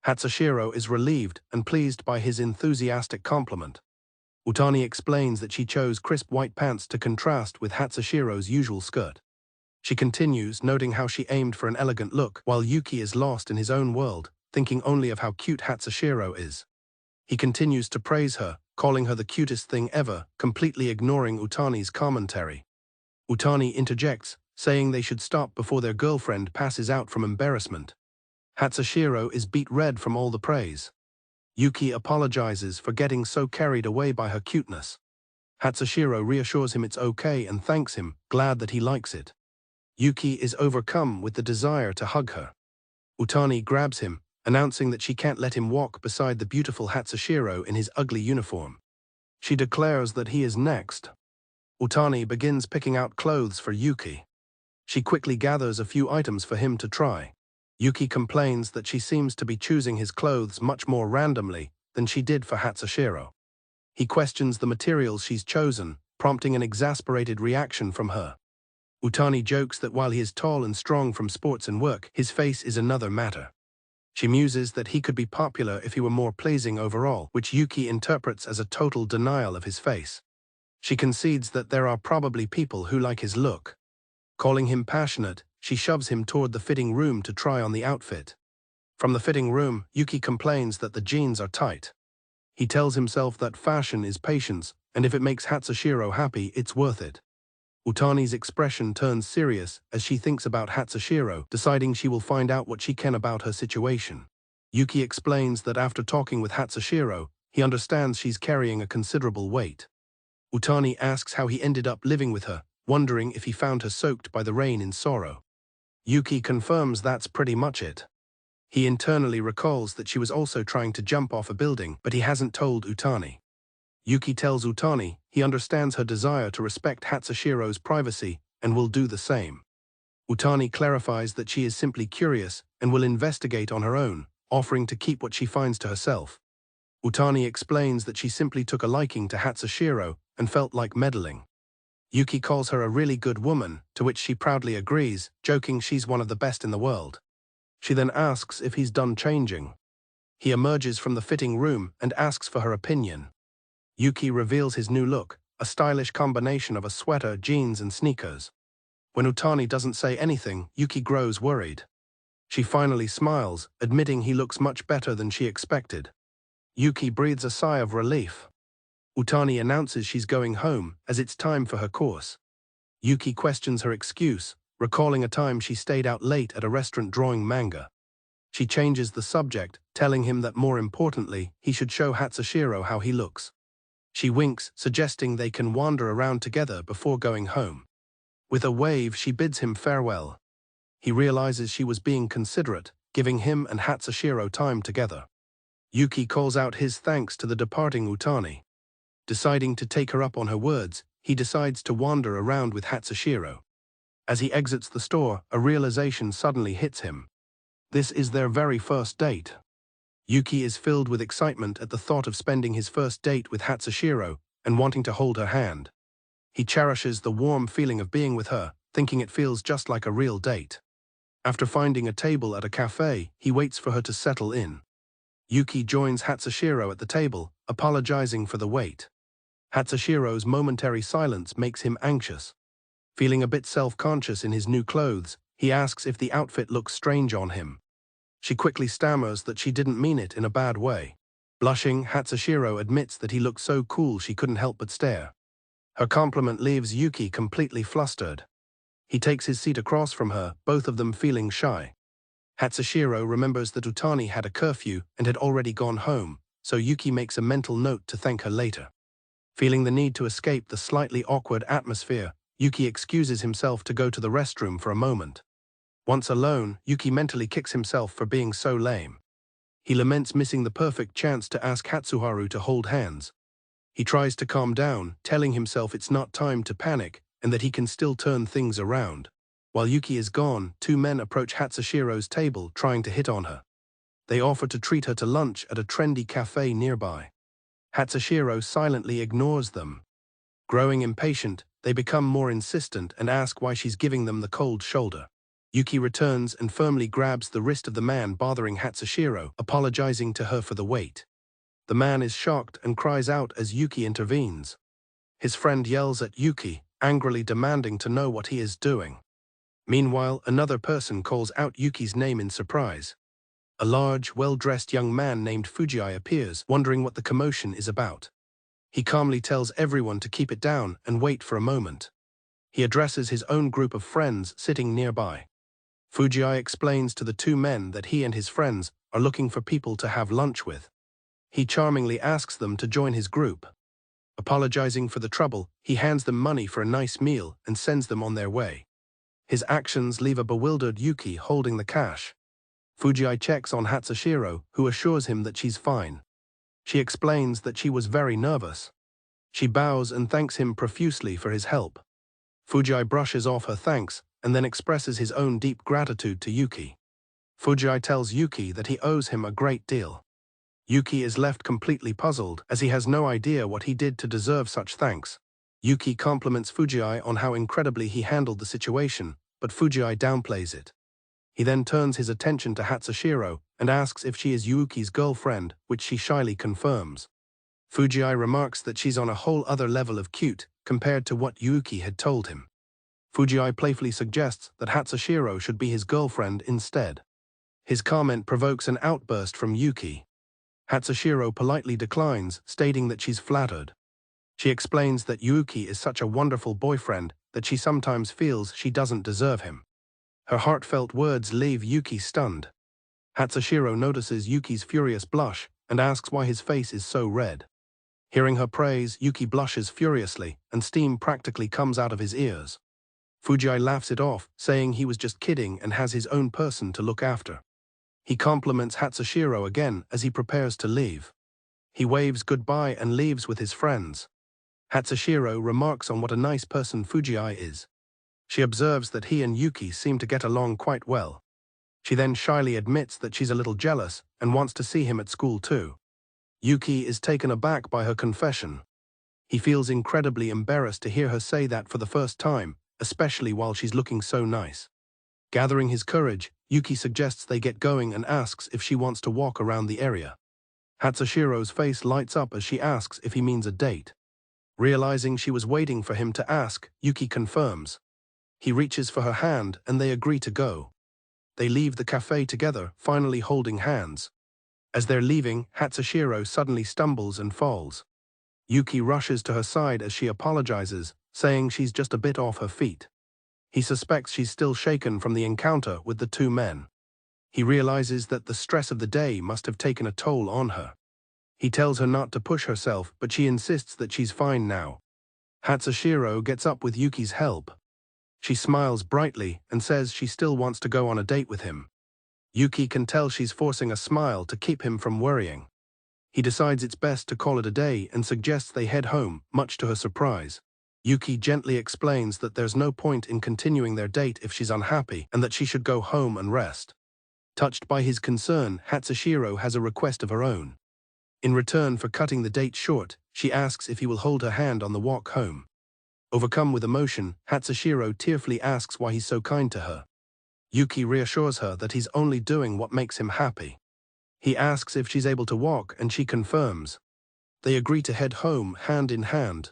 Hatsushiro is relieved and pleased by his enthusiastic compliment. Utani explains that she chose crisp white pants to contrast with Hatsushiro's usual skirt. She continues, noting how she aimed for an elegant look, while Yuki is lost in his own world, thinking only of how cute Hatsushiro is. He continues to praise her, calling her the cutest thing ever, completely ignoring Utani's commentary. Utani interjects, saying they should stop before their girlfriend passes out from embarrassment. Hatsushiro is beet red from all the praise. Yuki apologizes for getting so carried away by her cuteness. Hatsushiro reassures him it's okay and thanks him, glad that he likes it. Yuki is overcome with the desire to hug her. Utani grabs him, announcing that she can't let him walk beside the beautiful Hatsushiro in his ugly uniform. She declares that he is next. Utani begins picking out clothes for Yuki. She quickly gathers a few items for him to try. Yuki complains that she seems to be choosing his clothes much more randomly than she did for Hatsushiro. He questions the materials she's chosen, prompting an exasperated reaction from her. Utani jokes that while he is tall and strong from sports and work, his face is another matter. She muses that he could be popular if he were more pleasing overall, which Yuki interprets as a total denial of his face. She concedes that there are probably people who like his look. Calling him passionate, she shoves him toward the fitting room to try on the outfit. From the fitting room, Yuki complains that the jeans are tight. He tells himself that fashion is patience, and if it makes Hatsushiro happy, it's worth it. Utani's expression turns serious as she thinks about Hatsushiro, deciding she will find out what she can about her situation. Yuki explains that after talking with Hatsushiro, he understands she's carrying a considerable weight. Utani asks how he ended up living with her, wondering if he found her soaked by the rain in sorrow. Yuki confirms that's pretty much it. He internally recalls that she was also trying to jump off a building, but he hasn't told Utani. Yuki tells Utani he understands her desire to respect Hatsushiro's privacy and will do the same. Utani clarifies that she is simply curious and will investigate on her own, offering to keep what she finds to herself. Utani explains that she simply took a liking to Hatsushiro and felt like meddling. Yuki calls her a really good woman, to which she proudly agrees, joking she's one of the best in the world. She then asks if he's done changing. He emerges from the fitting room and asks for her opinion. Yuki reveals his new look, a stylish combination of a sweater, jeans, and sneakers. When Utani doesn't say anything, Yuki grows worried. She finally smiles, admitting he looks much better than she expected. Yuki breathes a sigh of relief. Utani announces she's going home, as it's time for her course. Yuki questions her excuse, recalling a time she stayed out late at a restaurant drawing manga. She changes the subject, telling him that more importantly, he should show Hatsushiro how he looks. She winks, suggesting they can wander around together before going home. With a wave, she bids him farewell. He realizes she was being considerate, giving him and Hatsushiro time together. Yuki calls out his thanks to the departing Utani. Deciding to take her up on her words, he decides to wander around with Hatsushiro. As he exits the store, a realization suddenly hits him. This is their very first date. Yuki is filled with excitement at the thought of spending his first date with Hatsushiro and wanting to hold her hand. He cherishes the warm feeling of being with her, thinking it feels just like a real date. After finding a table at a cafe, he waits for her to settle in. Yuki joins Hatsushiro at the table, apologizing for the wait. Hatsushiro's momentary silence makes him anxious. Feeling a bit self-conscious in his new clothes, he asks if the outfit looks strange on him. She quickly stammers that she didn't mean it in a bad way. Blushing, Hatsushiro admits that he looked so cool she couldn't help but stare. Her compliment leaves Yuki completely flustered. He takes his seat across from her, both of them feeling shy. Hatsushiro remembers that Utani had a curfew and had already gone home, so Yuki makes a mental note to thank her later. Feeling the need to escape the slightly awkward atmosphere, Yuki excuses himself to go to the restroom for a moment. Once alone, Yuki mentally kicks himself for being so lame. He laments missing the perfect chance to ask Hatsuharu to hold hands. He tries to calm down, telling himself it's not time to panic and that he can still turn things around. While Yuki is gone, two men approach Hatsushiro's table, trying to hit on her. They offer to treat her to lunch at a trendy cafe nearby. Hatsushiro silently ignores them. Growing impatient, they become more insistent and ask why she's giving them the cold shoulder. Yuki returns and firmly grabs the wrist of the man bothering Hatsushiro, apologizing to her for the wait. The man is shocked and cries out as Yuki intervenes. His friend yells at Yuki, angrily demanding to know what he is doing. Meanwhile, another person calls out Yuki's name in surprise. A large, well-dressed young man named Fuji appears, wondering what the commotion is about. He calmly tells everyone to keep it down and wait for a moment. He addresses his own group of friends sitting nearby. Fuji explains to the two men that he and his friends are looking for people to have lunch with. He charmingly asks them to join his group. Apologizing for the trouble, he hands them money for a nice meal and sends them on their way. His actions leave a bewildered Yuki holding the cash. Fuji checks on Hatsushiro, who assures him that she's fine. She explains that she was very nervous. She bows and thanks him profusely for his help. Fuji brushes off her thanks and then expresses his own deep gratitude to Yuki. Fuji tells Yuki that he owes him a great deal. Yuki is left completely puzzled as he has no idea what he did to deserve such thanks. Yuki compliments Fuji on how incredibly he handled the situation, but Fuji downplays it. He then turns his attention to Hatsushiro and asks if she is Yuki's girlfriend, which she shyly confirms. Fuji remarks that she's on a whole other level of cute compared to what Yuki had told him. Fuji playfully suggests that Hatsushiro should be his girlfriend instead. His comment provokes an outburst from Yuki. Hatsushiro politely declines, stating that she's flattered. She explains that Yuki is such a wonderful boyfriend that she sometimes feels she doesn't deserve him. Her heartfelt words leave Yuki stunned. Hatsushiro notices Yuki's furious blush and asks why his face is so red. Hearing her praise, Yuki blushes furiously and steam practically comes out of his ears. Fuji laughs it off, saying he was just kidding and has his own person to look after. He compliments Hatsushiro again as he prepares to leave. He waves goodbye and leaves with his friends. Hatsushiro remarks on what a nice person Fuji is. She observes that he and Yuki seem to get along quite well. She then shyly admits that she's a little jealous and wants to see him at school too. Yuki is taken aback by her confession. He feels incredibly embarrassed to hear her say that for the first time, especially while she's looking so nice. Gathering his courage, Yuki suggests they get going and asks if she wants to walk around the area. Hatsushiro's face lights up as she asks if he means a date. Realizing she was waiting for him to ask, Yuki confirms. He reaches for her hand and they agree to go. They leave the cafe together, finally holding hands. As they're leaving, Hatsushiro suddenly stumbles and falls. Yuki rushes to her side as she apologizes, saying she's just a bit off her feet. He suspects she's still shaken from the encounter with the two men. He realizes that the stress of the day must have taken a toll on her. He tells her not to push herself, but she insists that she's fine now. Hatsushiro gets up with Yuki's help. She smiles brightly and says she still wants to go on a date with him. Yuki can tell she's forcing a smile to keep him from worrying. He decides it's best to call it a day and suggests they head home, much to her surprise. Yuki gently explains that there's no point in continuing their date if she's unhappy and that she should go home and rest. Touched by his concern, Hatsushiro has a request of her own. In return for cutting the date short, she asks if he will hold her hand on the walk home. Overcome with emotion, Hatsushiro tearfully asks why he's so kind to her. Yuki reassures her that he's only doing what makes him happy. He asks if she's able to walk and she confirms. They agree to head home hand in hand.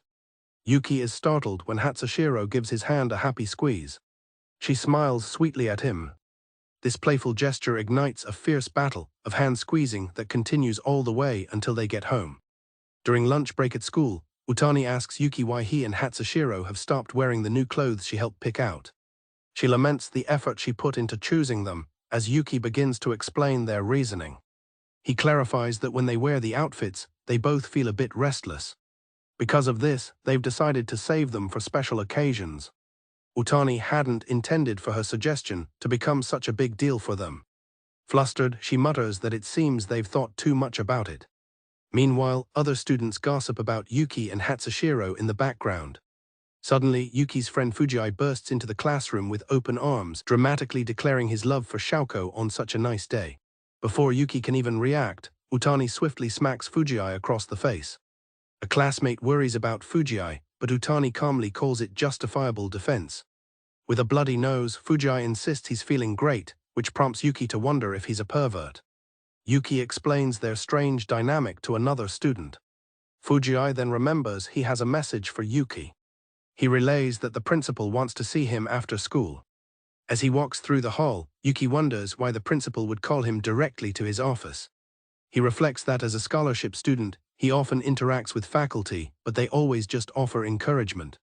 Yuki is startled when Hatsushiro gives his hand a happy squeeze. She smiles sweetly at him. This playful gesture ignites a fierce battle of hand squeezing that continues all the way until they get home. During lunch break at school, Utani asks Yuki why he and Hatsushiro have stopped wearing the new clothes she helped pick out. She laments the effort she put into choosing them, as Yuki begins to explain their reasoning. He clarifies that when they wear the outfits, they both feel a bit restless. Because of this, they've decided to save them for special occasions. Utani hadn't intended for her suggestion to become such a big deal for them. Flustered, she mutters that it seems they've thought too much about it. Meanwhile, other students gossip about Yuki and Hatsushiro in the background. Suddenly, Yuki's friend Fuji bursts into the classroom with open arms, dramatically declaring his love for Shouko on such a nice day. Before Yuki can even react, Utani swiftly smacks Fuji across the face. A classmate worries about Fuji, but Utani calmly calls it justifiable defense. With a bloody nose, Fuji insists he's feeling great, which prompts Yuki to wonder if he's a pervert. Yuki explains their strange dynamic to another student. Fuji then remembers he has a message for Yuki. He relays that the principal wants to see him after school. As he walks through the hall, Yuki wonders why the principal would call him directly to his office. He reflects that as a scholarship student, he often interacts with faculty, but they always just offer encouragement.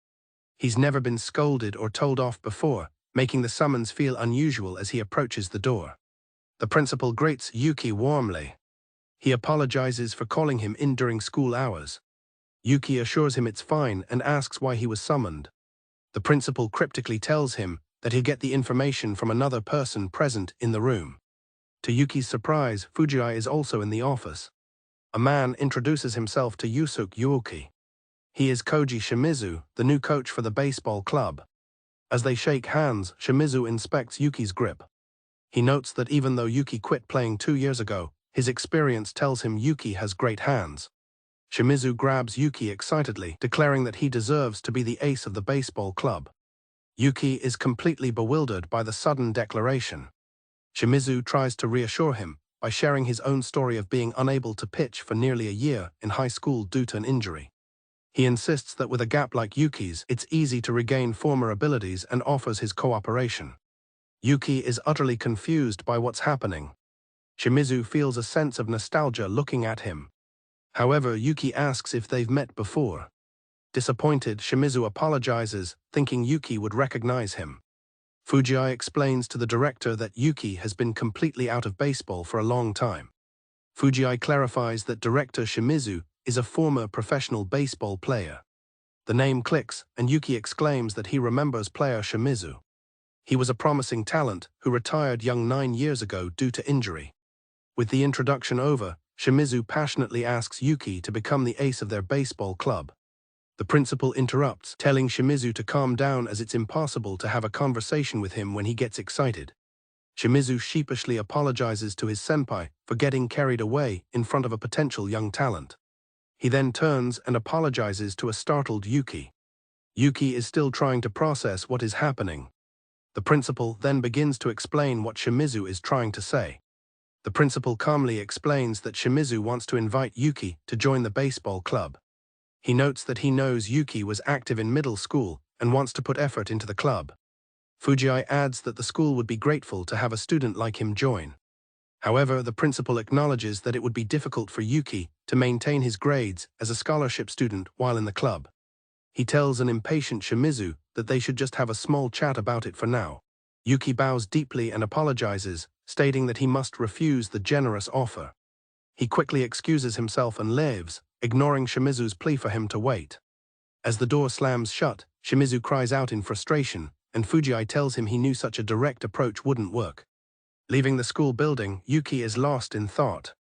He's never been scolded or told off before, making the summons feel unusual as he approaches the door. The principal greets Yuki warmly. He apologizes for calling him in during school hours. Yuki assures him it's fine and asks why he was summoned. The principal cryptically tells him that he'll get the information from another person present in the room. To Yuki's surprise, Fuji is also in the office. A man introduces himself to Yuki. He is Koji Shimizu, the new coach for the baseball club. As they shake hands, Shimizu inspects Yuki's grip. He notes that even though Yuki quit playing 2 years ago, his experience tells him Yuki has great hands. Shimizu grabs Yuki excitedly, declaring that he deserves to be the ace of the baseball club. Yuki is completely bewildered by the sudden declaration. Shimizu tries to reassure him by sharing his own story of being unable to pitch for nearly a year in high school due to an injury. He insists that with a gap like Yuki's, it's easy to regain former abilities and offers his cooperation. Yuki is utterly confused by what's happening. Shimizu feels a sense of nostalgia looking at him. However, Yuki asks if they've met before. Disappointed, Shimizu apologizes, thinking Yuki would recognize him. Fuji explains to the director that Yuki has been completely out of baseball for a long time. Fuji clarifies that director Shimizu is a former professional baseball player. The name clicks, and Yuki exclaims that he remembers player Shimizu. He was a promising talent who retired young 9 years ago due to injury. With the introduction over, Shimizu passionately asks Yuki to become the ace of their baseball club. The principal interrupts, telling Shimizu to calm down as it's impossible to have a conversation with him when he gets excited. Shimizu sheepishly apologizes to his senpai for getting carried away in front of a potential young talent. He then turns and apologizes to a startled Yuki. Yuki is still trying to process what is happening. The principal then begins to explain what Shimizu is trying to say. The principal calmly explains that Shimizu wants to invite Yuki to join the baseball club. He notes that he knows Yuki was active in middle school and wants to put effort into the club. Fuji adds that the school would be grateful to have a student like him join. However, the principal acknowledges that it would be difficult for Yuki to maintain his grades as a scholarship student while in the club. He tells an impatient Shimizu that they should just have a small chat about it for now. Yuki bows deeply and apologizes, stating that he must refuse the generous offer. He quickly excuses himself and leaves, ignoring Shimizu's plea for him to wait. As the door slams shut, Shimizu cries out in frustration, and Fuji tells him he knew such a direct approach wouldn't work. Leaving the school building, Yuki is lost in thought.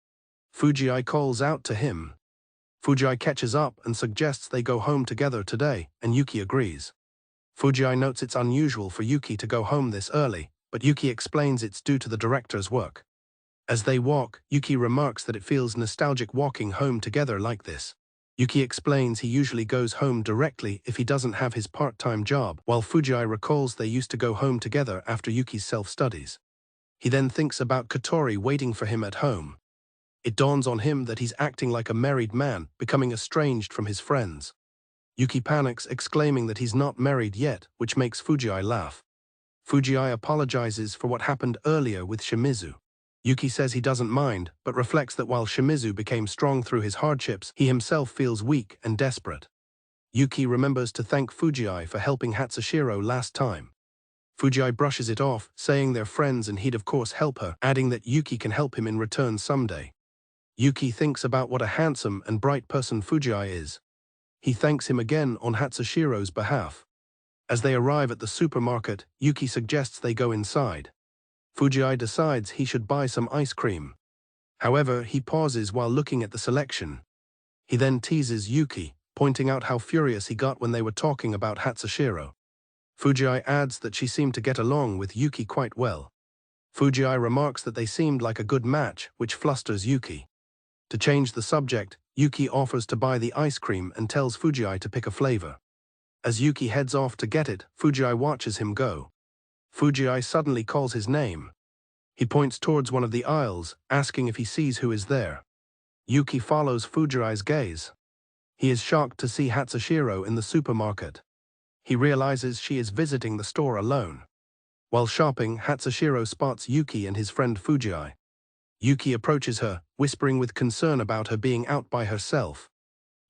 Fuji calls out to him. Fuji catches up and suggests they go home together today, and Yuki agrees. Fuji notes it's unusual for Yuki to go home this early, but Yuki explains it's due to the director's work. As they walk, Yuki remarks that it feels nostalgic walking home together like this. Yuki explains he usually goes home directly if he doesn't have his part-time job, while Fuji recalls they used to go home together after Yuki's self-studies. He then thinks about Kotori waiting for him at home. It dawns on him that he's acting like a married man, becoming estranged from his friends. Yuki panics, exclaiming that he's not married yet, which makes Fuji laugh. Fuji apologizes for what happened earlier with Shimizu. Yuki says he doesn't mind, but reflects that while Shimizu became strong through his hardships, he himself feels weak and desperate. Yuki remembers to thank Fuji for helping Hatsushiro last time. Fuji brushes it off, saying they're friends and he'd of course help her, adding that Yuki can help him in return someday. Yuki thinks about what a handsome and bright person Fuji is. He thanks him again on Hatsushiro's behalf. As they arrive at the supermarket, Yuki suggests they go inside. Fuji decides he should buy some ice cream. However, he pauses while looking at the selection. He then teases Yuki, pointing out how furious he got when they were talking about Hatsushiro. Fuji adds that she seemed to get along with Yuki quite well. Fuji remarks that they seemed like a good match, which flusters Yuki. To change the subject, Yuki offers to buy the ice cream and tells Fuji to pick a flavor. As Yuki heads off to get it, Fuji watches him go. Fuji suddenly calls his name. He points towards one of the aisles, asking if he sees who is there. Yuki follows Fuji's gaze. He is shocked to see Hatsushiro in the supermarket. He realizes she is visiting the store alone. While shopping, Hatsushiro spots Yuki and his friend Fuji. Yuki approaches her, whispering with concern about her being out by herself.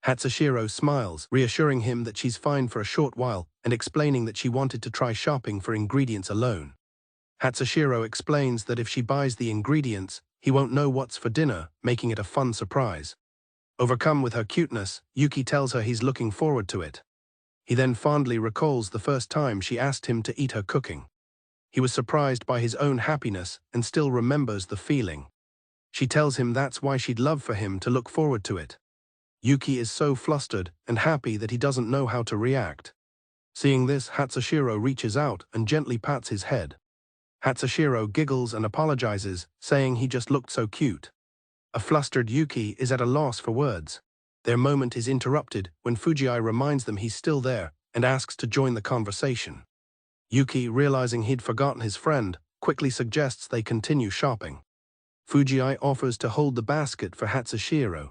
Hatsushiro smiles, reassuring him that she's fine for a short while and explaining that she wanted to try shopping for ingredients alone. Hatsushiro explains that if she buys the ingredients, he won't know what's for dinner, making it a fun surprise. Overcome with her cuteness, Yuki tells her he's looking forward to it. He then fondly recalls the first time she asked him to eat her cooking. He was surprised by his own happiness and still remembers the feeling. She tells him that's why she'd love for him to look forward to it. Yuki is so flustered and happy that he doesn't know how to react. Seeing this, Hatsushiro reaches out and gently pats his head. Hatsushiro giggles and apologizes, saying he just looked so cute. A flustered Yuki is at a loss for words. Their moment is interrupted when Fuji reminds them he's still there and asks to join the conversation. Yuki, realizing he'd forgotten his friend, quickly suggests they continue shopping. Fuji offers to hold the basket for Hatsushiro.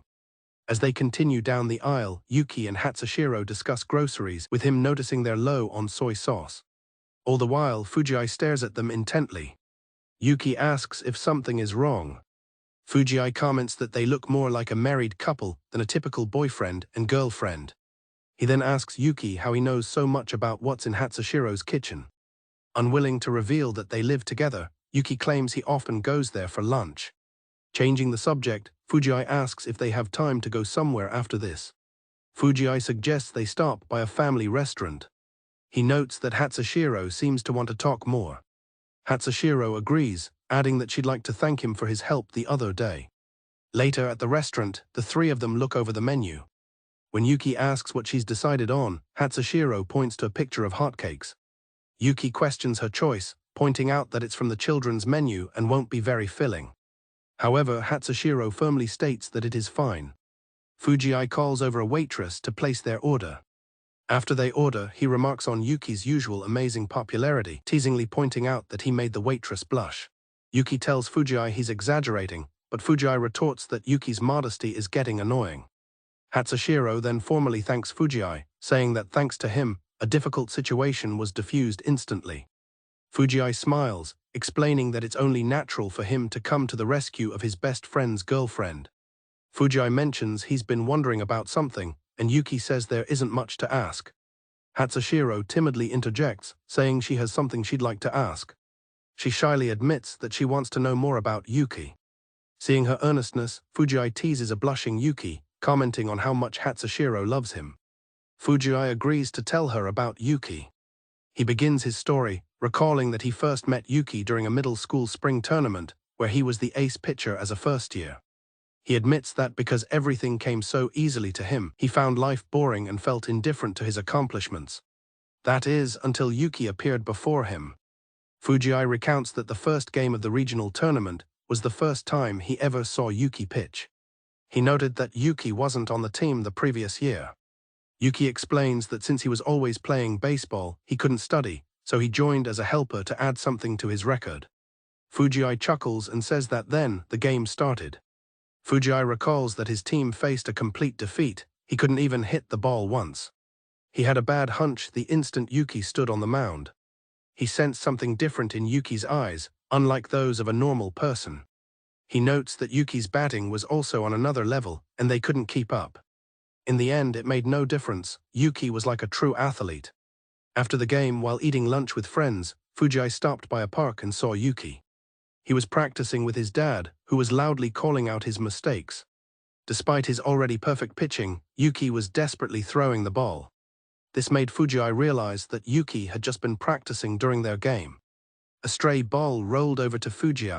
As they continue down the aisle, Yuki and Hatsushiro discuss groceries, with him noticing they're low on soy sauce. All the while, Fuji stares at them intently. Yuki asks if something is wrong. Fuji comments that they look more like a married couple than a typical boyfriend and girlfriend. He then asks Yuki how he knows so much about what's in Hatsushiro's kitchen. Unwilling to reveal that they live together, Yuki claims he often goes there for lunch. Changing the subject, Fuji asks if they have time to go somewhere after this. Fuji suggests they stop by a family restaurant. He notes that Hatsushiro seems to want to talk more. Hatsushiro agrees, adding that she'd like to thank him for his help the other day. Later at the restaurant, the three of them look over the menu. When Yuki asks what she's decided on, Hatsushiro points to a picture of hotcakes. Yuki questions her choice, pointing out that it's from the children's menu and won't be very filling. However, Hatsushiro firmly states that it is fine. Fuji calls over a waitress to place their order. After they order, he remarks on Yuki's usual amazing popularity, teasingly pointing out that he made the waitress blush. Yuki tells Fuji he's exaggerating, but Fuji retorts that Yuki's modesty is getting annoying. Hatsushiro then formally thanks Fuji, saying that thanks to him, a difficult situation was diffused instantly. Fuji smiles, explaining that it's only natural for him to come to the rescue of his best friend's girlfriend. Fuji mentions he's been wondering about something, and Yuki says there isn't much to ask. Hatsushiro timidly interjects, saying she has something she'd like to ask. She shyly admits that she wants to know more about Yuki. Seeing her earnestness, Fuji teases a blushing Yuki, commenting on how much Hatsushiro loves him. Fuji agrees to tell her about Yuki. He begins his story, recalling that he first met Yuki during a middle school spring tournament, where he was the ace pitcher as a first year. He admits that because everything came so easily to him, he found life boring and felt indifferent to his accomplishments. That is, until Yuki appeared before him. Fuji recounts that the first game of the regional tournament was the first time he ever saw Yuki pitch. He noted that Yuki wasn't on the team the previous year. Yuki explains that since he was always playing baseball, he couldn't study, so he joined as a helper to add something to his record. Fuji chuckles and says that then the game started. Fuji recalls that his team faced a complete defeat. He couldn't even hit the ball once. He had a bad hunch the instant Yuki stood on the mound. He sensed something different in Yuki's eyes, unlike those of a normal person. He notes that Yuki's batting was also on another level, and they couldn't keep up. In the end, it made no difference. Yuki was like a true athlete. After the game, while eating lunch with friends, Fuji stopped by a park and saw Yuki. He was practicing with his dad, who was loudly calling out his mistakes. Despite his already perfect pitching, Yuki was desperately throwing the ball. This made Fuji realize that Yuki had just been practicing during their game. A stray ball rolled over to Fuji.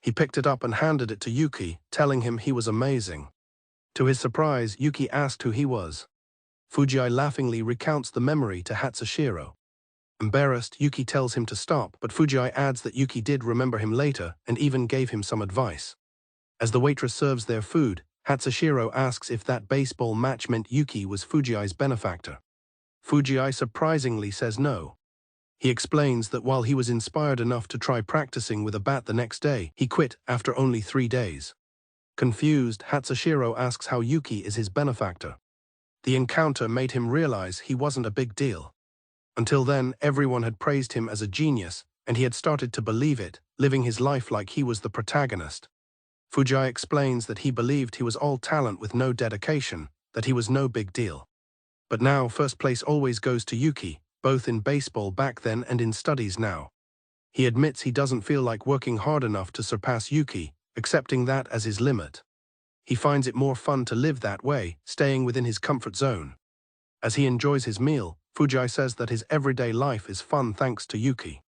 He picked it up and handed it to Yuki, telling him he was amazing. To his surprise, Yuki asked who he was. Fuji laughingly recounts the memory to Hatsushiro. Embarrassed, Yuki tells him to stop, but Fuji adds that Yuki did remember him later and even gave him some advice. As the waitress serves their food, Hatsushiro asks if that baseball match meant Yuki was Fuji's benefactor. Fuji surprisingly says no. He explains that while he was inspired enough to try practicing with a bat the next day, he quit after only 3 days. Confused, Hatsushiro asks how Yuki is his benefactor. The encounter made him realize he wasn't a big deal. Until then, everyone had praised him as a genius, and he had started to believe it, living his life like he was the protagonist. Fuji explains that he believed he was all talent with no dedication, that he was no big deal. But now first place always goes to Yuki, both in baseball back then and in studies now. He admits he doesn't feel like working hard enough to surpass Yuki, accepting that as his limit. He finds it more fun to live that way, staying within his comfort zone. As he enjoys his meal, Fuji says that his everyday life is fun thanks to Yuki.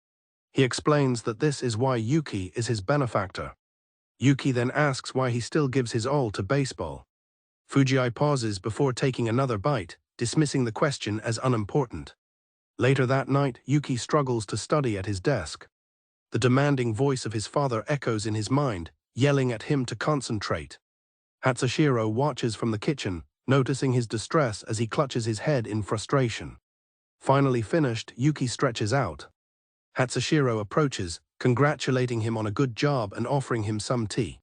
He explains that this is why Yuki is his benefactor. Yuki then asks why he still gives his all to baseball. Fuji pauses before taking another bite, dismissing the question as unimportant. Later that night, Yuki struggles to study at his desk. The demanding voice of his father echoes in his mind, yelling at him to concentrate. Hatsushiro watches from the kitchen, noticing his distress as he clutches his head in frustration. Finally finished, Yuki stretches out. Hatsushiro approaches, congratulating him on a good job and offering him some tea.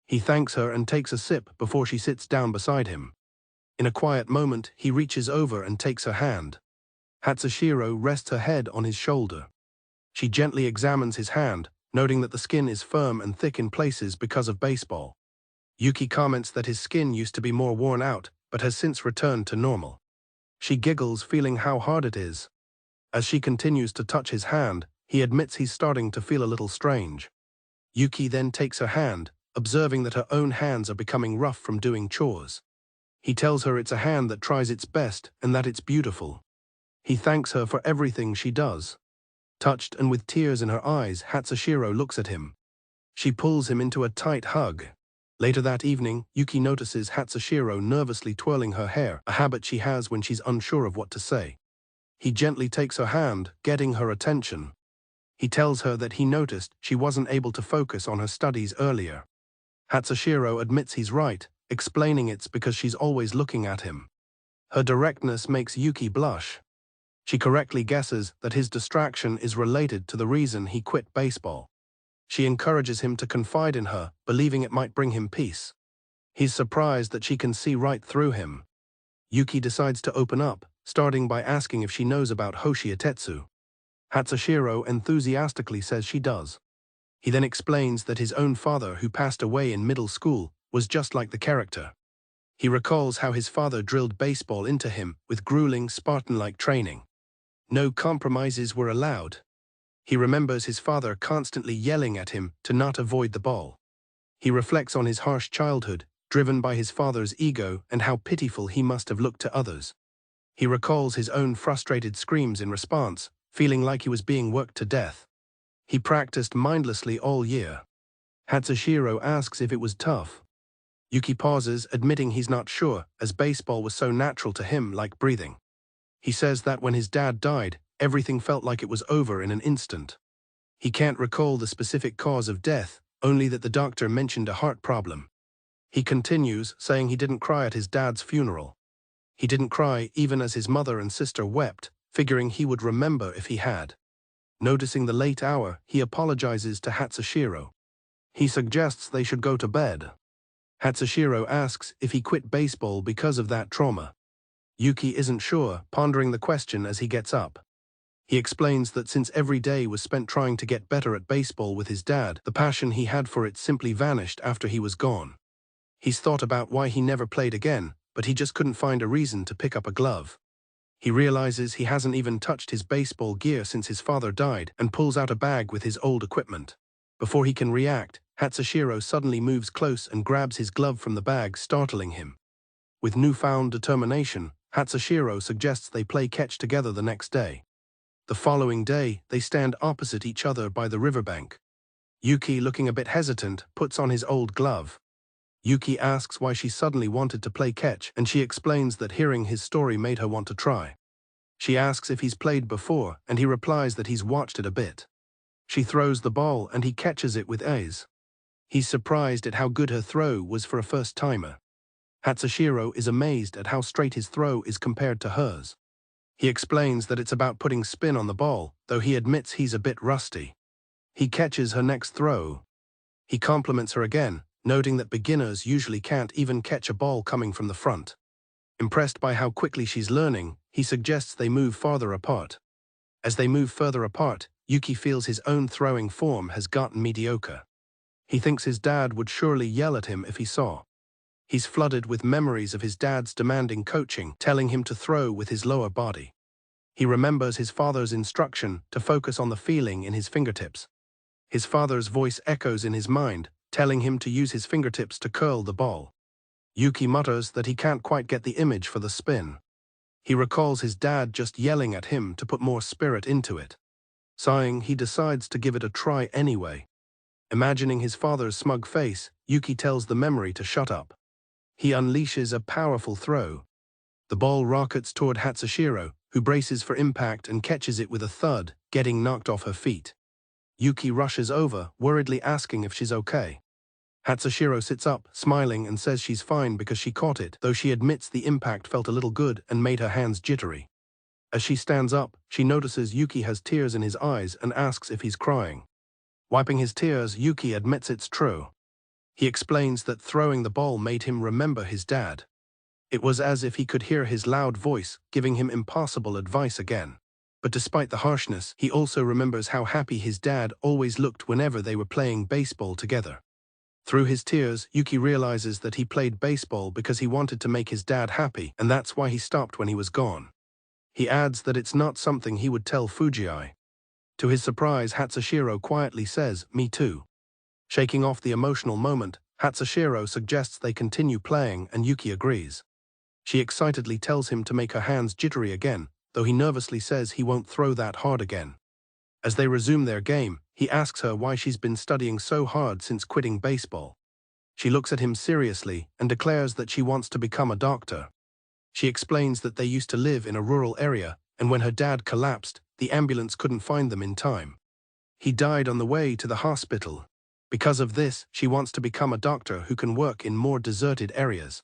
He thanks her and takes a sip before she sits down beside him. In a quiet moment, he reaches over and takes her hand. Hatsushiro rests her head on his shoulder. She gently examines his hand, noting that the skin is firm and thick in places because of baseball. Yuki comments that his skin used to be more worn out, but has since returned to normal. She giggles, feeling how hard it is. As she continues to touch his hand, he admits he's starting to feel a little strange. Yuki then takes her hand, observing that her own hands are becoming rough from doing chores. He tells her it's a hand that tries its best and that it's beautiful. He thanks her for everything she does. Touched and with tears in her eyes, Hatsushiro looks at him. She pulls him into a tight hug. Later that evening, Yuki notices Hatsushiro nervously twirling her hair, a habit she has when she's unsure of what to say. He gently takes her hand, getting her attention. He tells her that he noticed she wasn't able to focus on her studies earlier. Hatsushiro admits he's right, explaining it's because she's always looking at him. Her directness makes Yuki blush. She correctly guesses that his distraction is related to the reason he quit baseball. She encourages him to confide in her, believing it might bring him peace. He's surprised that she can see right through him. Yuki decides to open up, starting by asking if she knows about Hoshietetsu. Hatsushiro enthusiastically says she does. He then explains that his own father, who passed away in middle school, was just like the character. He recalls how his father drilled baseball into him with grueling, Spartan-like training. No compromises were allowed. He remembers his father constantly yelling at him to not avoid the ball. He reflects on his harsh childhood, driven by his father's ego and how pitiful he must have looked to others. He recalls his own frustrated screams in response, feeling like he was being worked to death. He practiced mindlessly all year. Hatsushiro asks if it was tough. Yuki pauses, admitting he's not sure, as baseball was so natural to him, like breathing. He says that when his dad died, everything felt like it was over in an instant. He can't recall the specific cause of death, only that the doctor mentioned a heart problem. He continues, saying he didn't cry at his dad's funeral. He didn't cry even as his mother and sister wept, figuring he would remember if he had. Noticing the late hour, he apologizes to Hatsushiro. He suggests they should go to bed. Hatsushiro asks if he quit baseball because of that trauma. Yuki isn't sure, pondering the question as he gets up. He explains that since every day was spent trying to get better at baseball with his dad, the passion he had for it simply vanished after he was gone. He's thought about why he never played again, but he just couldn't find a reason to pick up a glove. He realizes he hasn't even touched his baseball gear since his father died and pulls out a bag with his old equipment. Before he can react, Hatsushiro suddenly moves close and grabs his glove from the bag, startling him. With newfound determination, Hatsushiro suggests they play catch together the next day. The following day, they stand opposite each other by the riverbank. Yuki, looking a bit hesitant, puts on his old glove. Yuki asks why she suddenly wanted to play catch, and she explains that hearing his story made her want to try. She asks if he's played before, and he replies that he's watched it a bit. She throws the ball and he catches it with ease. He's surprised at how good her throw was for a first-timer. Hatsushiro is amazed at how straight his throw is compared to hers. He explains that it's about putting spin on the ball, though he admits he's a bit rusty. He catches her next throw. He compliments her again, noting that beginners usually can't even catch a ball coming from the front. Impressed by how quickly she's learning, he suggests they move farther apart. As they move further apart, Yuki feels his own throwing form has gotten mediocre. He thinks his dad would surely yell at him if he saw. He's flooded with memories of his dad's demanding coaching, telling him to throw with his lower body. He remembers his father's instruction to focus on the feeling in his fingertips. His father's voice echoes in his mind, telling him to use his fingertips to curl the ball. Yuki mutters that he can't quite get the image for the spin. He recalls his dad just yelling at him to put more spirit into it. Sighing, he decides to give it a try anyway. Imagining his father's smug face, Yuki tells the memory to shut up. He unleashes a powerful throw. The ball rockets toward Hatsushiro, who braces for impact and catches it with a thud, getting knocked off her feet. Yuki rushes over, worriedly asking if she's okay. Hatsushiro sits up, smiling, and says she's fine because she caught it, though she admits the impact felt a little good and made her hands jittery. As she stands up, she notices Yuki has tears in his eyes and asks if he's crying. Wiping his tears, Yuki admits it's true. He explains that throwing the ball made him remember his dad. It was as if he could hear his loud voice, giving him impossible advice again. But despite the harshness, he also remembers how happy his dad always looked whenever they were playing baseball together. Through his tears, Yuki realizes that he played baseball because he wanted to make his dad happy, and that's why he stopped when he was gone. He adds that it's not something he would tell Fuji. To his surprise, Hatsushiro quietly says, "Me too." Shaking off the emotional moment, Hatsushiro suggests they continue playing, and Yuki agrees. She excitedly tells him to make her hands jittery again, though he nervously says he won't throw that hard again. As they resume their game, he asks her why she's been studying so hard since quitting baseball. She looks at him seriously and declares that she wants to become a doctor. She explains that they used to live in a rural area, and when her dad collapsed, the ambulance couldn't find them in time. He died on the way to the hospital. Because of this, she wants to become a doctor who can work in more deserted areas.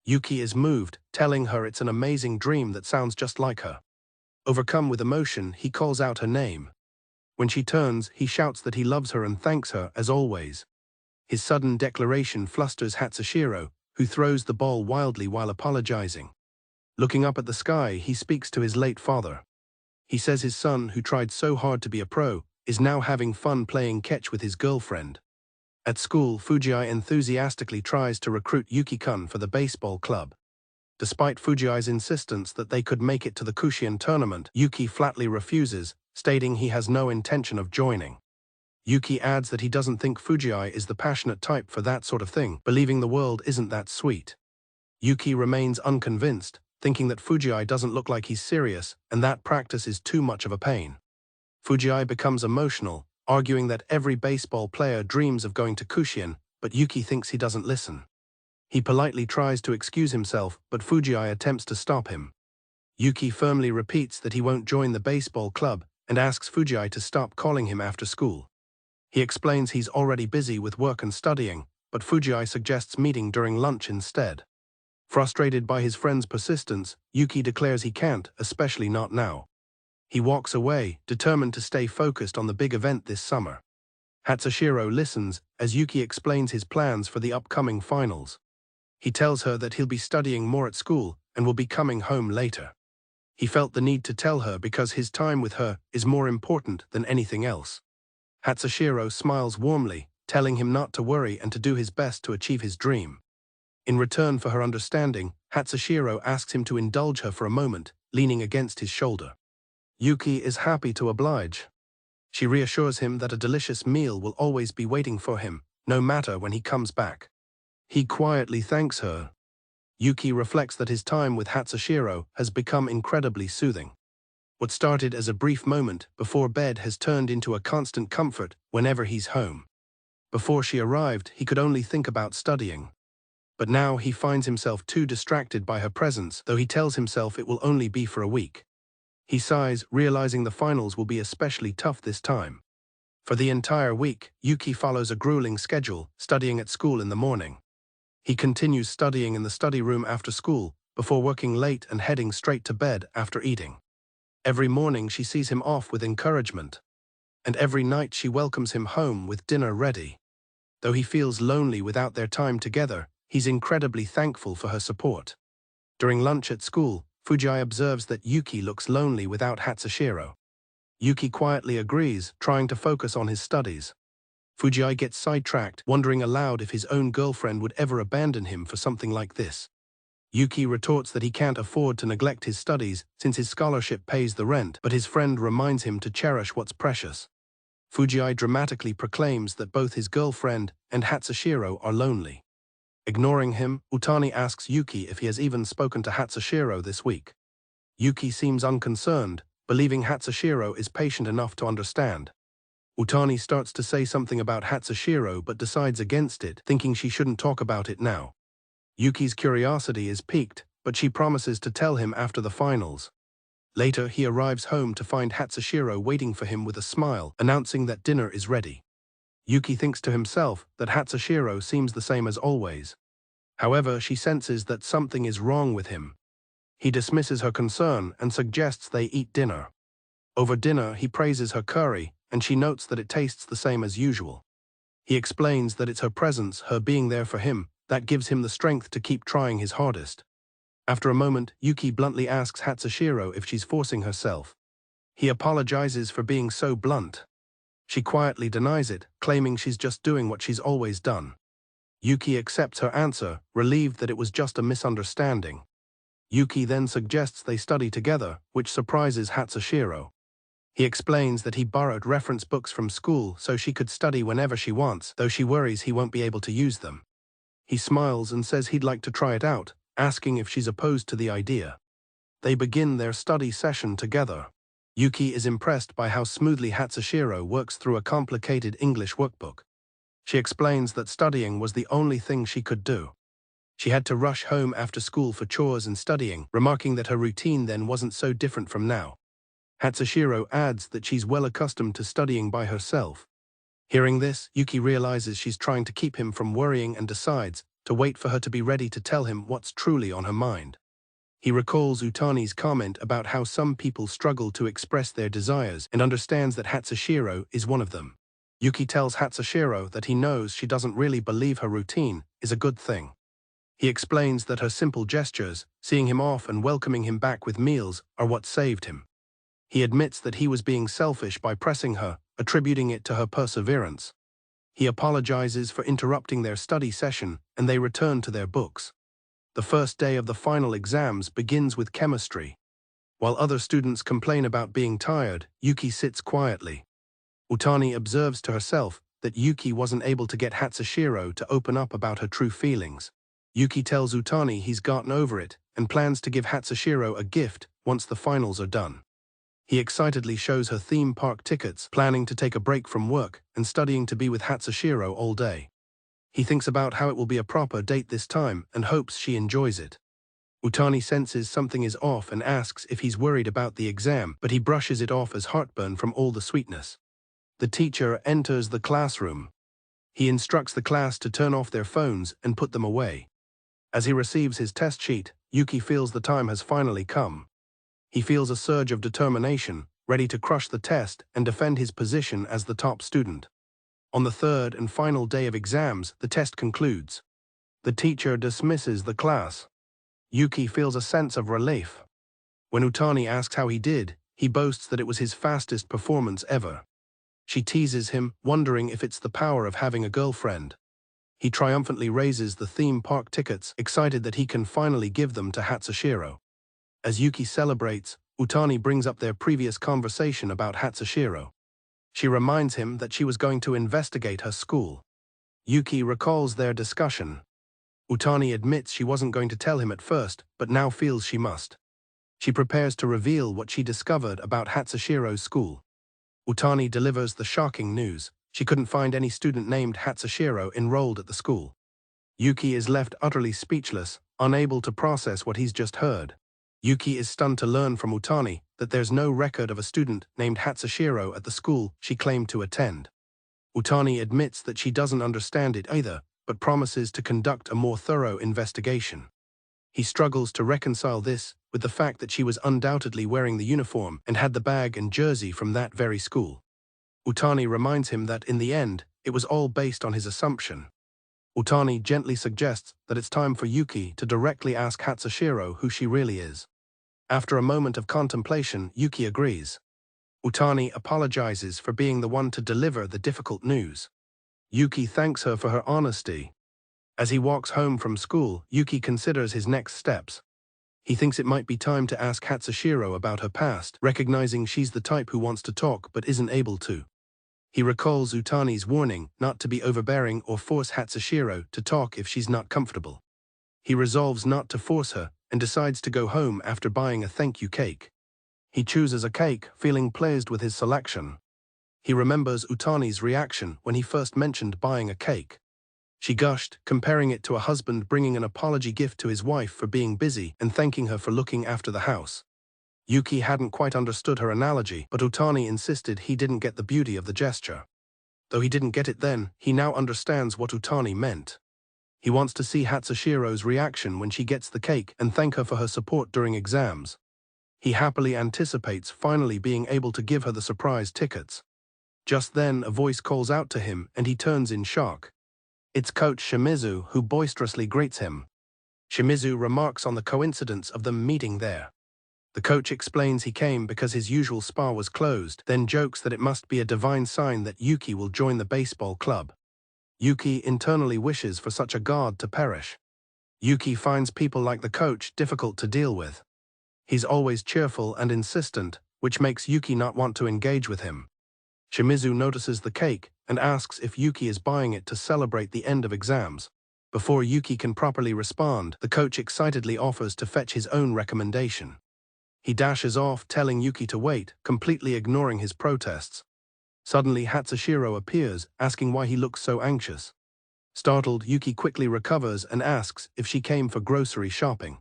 Yuki is moved, telling her it's an amazing dream that sounds just like her. Overcome with emotion, he calls out her name. When she turns, he shouts that he loves her and thanks her, as always. His sudden declaration flusters Hatsushiro, who throws the ball wildly while apologizing. Looking up at the sky, he speaks to his late father. He says his son, who tried so hard to be a pro, is now having fun playing catch with his girlfriend. At school, Fuji enthusiastically tries to recruit Yuki-kun for the baseball club. Despite Fuji's insistence that they could make it to the Kushian tournament, Yuki flatly refuses, stating he has no intention of joining. Yuki adds that he doesn't think Fuji is the passionate type for that sort of thing, believing the world isn't that sweet. Yuki remains unconvinced, thinking that Fuji doesn't look like he's serious, and that practice is too much of a pain. Fuji becomes emotional, arguing that every baseball player dreams of going to Kushian, but Yuki thinks he doesn't listen. He politely tries to excuse himself, but Fuji attempts to stop him. Yuki firmly repeats that he won't join the baseball club and asks Fuji to stop calling him after school. He explains he's already busy with work and studying, but Fuji suggests meeting during lunch instead. Frustrated by his friend's persistence, Yuki declares he can't, especially not now. He walks away, determined to stay focused on the big event this summer. Hatsushiro listens as Yuki explains his plans for the upcoming finals. He tells her that he'll be studying more at school and will be coming home later. He felt the need to tell her because his time with her is more important than anything else. Hatsushiro smiles warmly, telling him not to worry and to do his best to achieve his dream. In return for her understanding, Hatsushiro asks him to indulge her for a moment, leaning against his shoulder. Yuki is happy to oblige. She reassures him that a delicious meal will always be waiting for him, no matter when he comes back. He quietly thanks her. Yuki reflects that his time with Hatsushiro has become incredibly soothing. What started as a brief moment before bed has turned into a constant comfort whenever he's home. Before she arrived, he could only think about studying. But now he finds himself too distracted by her presence, though he tells himself it will only be for a week. He sighs, realizing the finals will be especially tough this time. For the entire week, Yuki follows a grueling schedule, studying at school in the morning. He continues studying in the study room after school, before working late and heading straight to bed after eating. Every morning she sees him off with encouragement. And every night she welcomes him home with dinner ready. Though he feels lonely without their time together, he's incredibly thankful for her support. During lunch at school, Fuji observes that Yuki looks lonely without Hatsushiro. Yuki quietly agrees, trying to focus on his studies. Fuji gets sidetracked, wondering aloud if his own girlfriend would ever abandon him for something like this. Yuki retorts that he can't afford to neglect his studies since his scholarship pays the rent, but his friend reminds him to cherish what's precious. Fuji dramatically proclaims that both his girlfriend and Hatsushiro are lonely. Ignoring him, Utani asks Yuki if he has even spoken to Hatsushiro this week. Yuki seems unconcerned, believing Hatsushiro is patient enough to understand. Utani starts to say something about Hatsushiro but decides against it, thinking she shouldn't talk about it now. Yuki's curiosity is piqued, but she promises to tell him after the finals. Later, he arrives home to find Hatsushiro waiting for him with a smile, announcing that dinner is ready. Yuki thinks to himself that Hatsushiro seems the same as always. However, she senses that something is wrong with him. He dismisses her concern and suggests they eat dinner. Over dinner, he praises her curry, and she notes that it tastes the same as usual. He explains that it's her presence, her being there for him, that gives him the strength to keep trying his hardest. After a moment, Yuki bluntly asks Hatsushiro if she's forcing herself. He apologizes for being so blunt. She quietly denies it, claiming she's just doing what she's always done. Yuki accepts her answer, relieved that it was just a misunderstanding. Yuki then suggests they study together, which surprises Hatsushiro. He explains that he borrowed reference books from school so she could study whenever she wants, though she worries he won't be able to use them. He smiles and says he'd like to try it out, asking if she's opposed to the idea. They begin their study session together. Yuki is impressed by how smoothly Hatsushiro works through a complicated English workbook. She explains that studying was the only thing she could do. She had to rush home after school for chores and studying, remarking that her routine then wasn't so different from now. Hatsushiro adds that she's well accustomed to studying by herself. Hearing this, Yuki realizes she's trying to keep him from worrying and decides to wait for her to be ready to tell him what's truly on her mind. He recalls Utani's comment about how some people struggle to express their desires and understands that Hatsushiro is one of them. Yuki tells Hatsushiro that he knows she doesn't really believe her routine is a good thing. He explains that her simple gestures, seeing him off and welcoming him back with meals, are what saved him. He admits that he was being selfish by pressing her, attributing it to her perseverance. He apologizes for interrupting their study session, and they return to their books. The first day of the final exams begins with chemistry. While other students complain about being tired, Yuki sits quietly. Utani observes to herself that Yuki wasn't able to get Hatsushiro to open up about her true feelings. Yuki tells Utani he's gotten over it and plans to give Hatsushiro a gift once the finals are done. He excitedly shows her theme park tickets, planning to take a break from work and studying to be with Hatsushiro all day. He thinks about how it will be a proper date this time and hopes she enjoys it. Utani senses something is off and asks if he's worried about the exam, but he brushes it off as heartburn from all the sweetness. The teacher enters the classroom. He instructs the class to turn off their phones and put them away. As he receives his test sheet, Yuki feels the time has finally come. He feels a surge of determination, ready to crush the test and defend his position as the top student. On the third and final day of exams, the test concludes. The teacher dismisses the class. Yuki feels a sense of relief. When Utani asks how he did, he boasts that it was his fastest performance ever. She teases him, wondering if it's the power of having a girlfriend. He triumphantly raises the theme park tickets, excited that he can finally give them to Hatsushiro. As Yuki celebrates, Utani brings up their previous conversation about Hatsushiro. She reminds him that she was going to investigate her school. Yuki recalls their discussion. Utani admits she wasn't going to tell him at first, but now feels she must. She prepares to reveal what she discovered about Hatsushiro's school. Utani delivers the shocking news. She couldn't find any student named Hatsushiro enrolled at the school. Yuki is left utterly speechless, unable to process what he's just heard. Yuki is stunned to learn from Utani that there's no record of a student named Hatsushiro at the school she claimed to attend. Utani admits that she doesn't understand it either, but promises to conduct a more thorough investigation. He struggles to reconcile this with the fact that she was undoubtedly wearing the uniform and had the bag and jersey from that very school. Utani reminds him that in the end, it was all based on his assumption. Utani gently suggests that it's time for Yuki to directly ask Hatsushiro who she really is. After a moment of contemplation, Yuki agrees. Utani apologizes for being the one to deliver the difficult news. Yuki thanks her for her honesty. As he walks home from school, Yuki considers his next steps. He thinks it might be time to ask Hatsushiro about her past, recognizing she's the type who wants to talk but isn't able to. He recalls Utani's warning not to be overbearing or force Hatsushiro to talk if she's not comfortable. He resolves not to force her and decides to go home after buying a thank you cake. He chooses a cake, feeling pleased with his selection. He remembers Utani's reaction when he first mentioned buying a cake. She gushed, comparing it to a husband bringing an apology gift to his wife for being busy and thanking her for looking after the house. Yuki hadn't quite understood her analogy, but Utani insisted he didn't get the beauty of the gesture. Though he didn't get it then, he now understands what Utani meant. He wants to see Hatsushiro's reaction when she gets the cake and thank her for her support during exams. He happily anticipates finally being able to give her the surprise tickets. Just then, a voice calls out to him and he turns in shock. It's Coach Shimizu, who boisterously greets him. Shimizu remarks on the coincidence of them meeting there. The coach explains he came because his usual spa was closed, then jokes that it must be a divine sign that Yuki will join the baseball club. Yuki internally wishes for such a god to perish. Yuki finds people like the coach difficult to deal with. He's always cheerful and insistent, which makes Yuki not want to engage with him. Shimizu notices the cake and asks if Yuki is buying it to celebrate the end of exams. Before Yuki can properly respond, the coach excitedly offers to fetch his own recommendation. He dashes off, telling Yuki to wait, completely ignoring his protests. Suddenly, Hatsushiro appears, asking why he looks so anxious. Startled, Yuki quickly recovers and asks if she came for grocery shopping.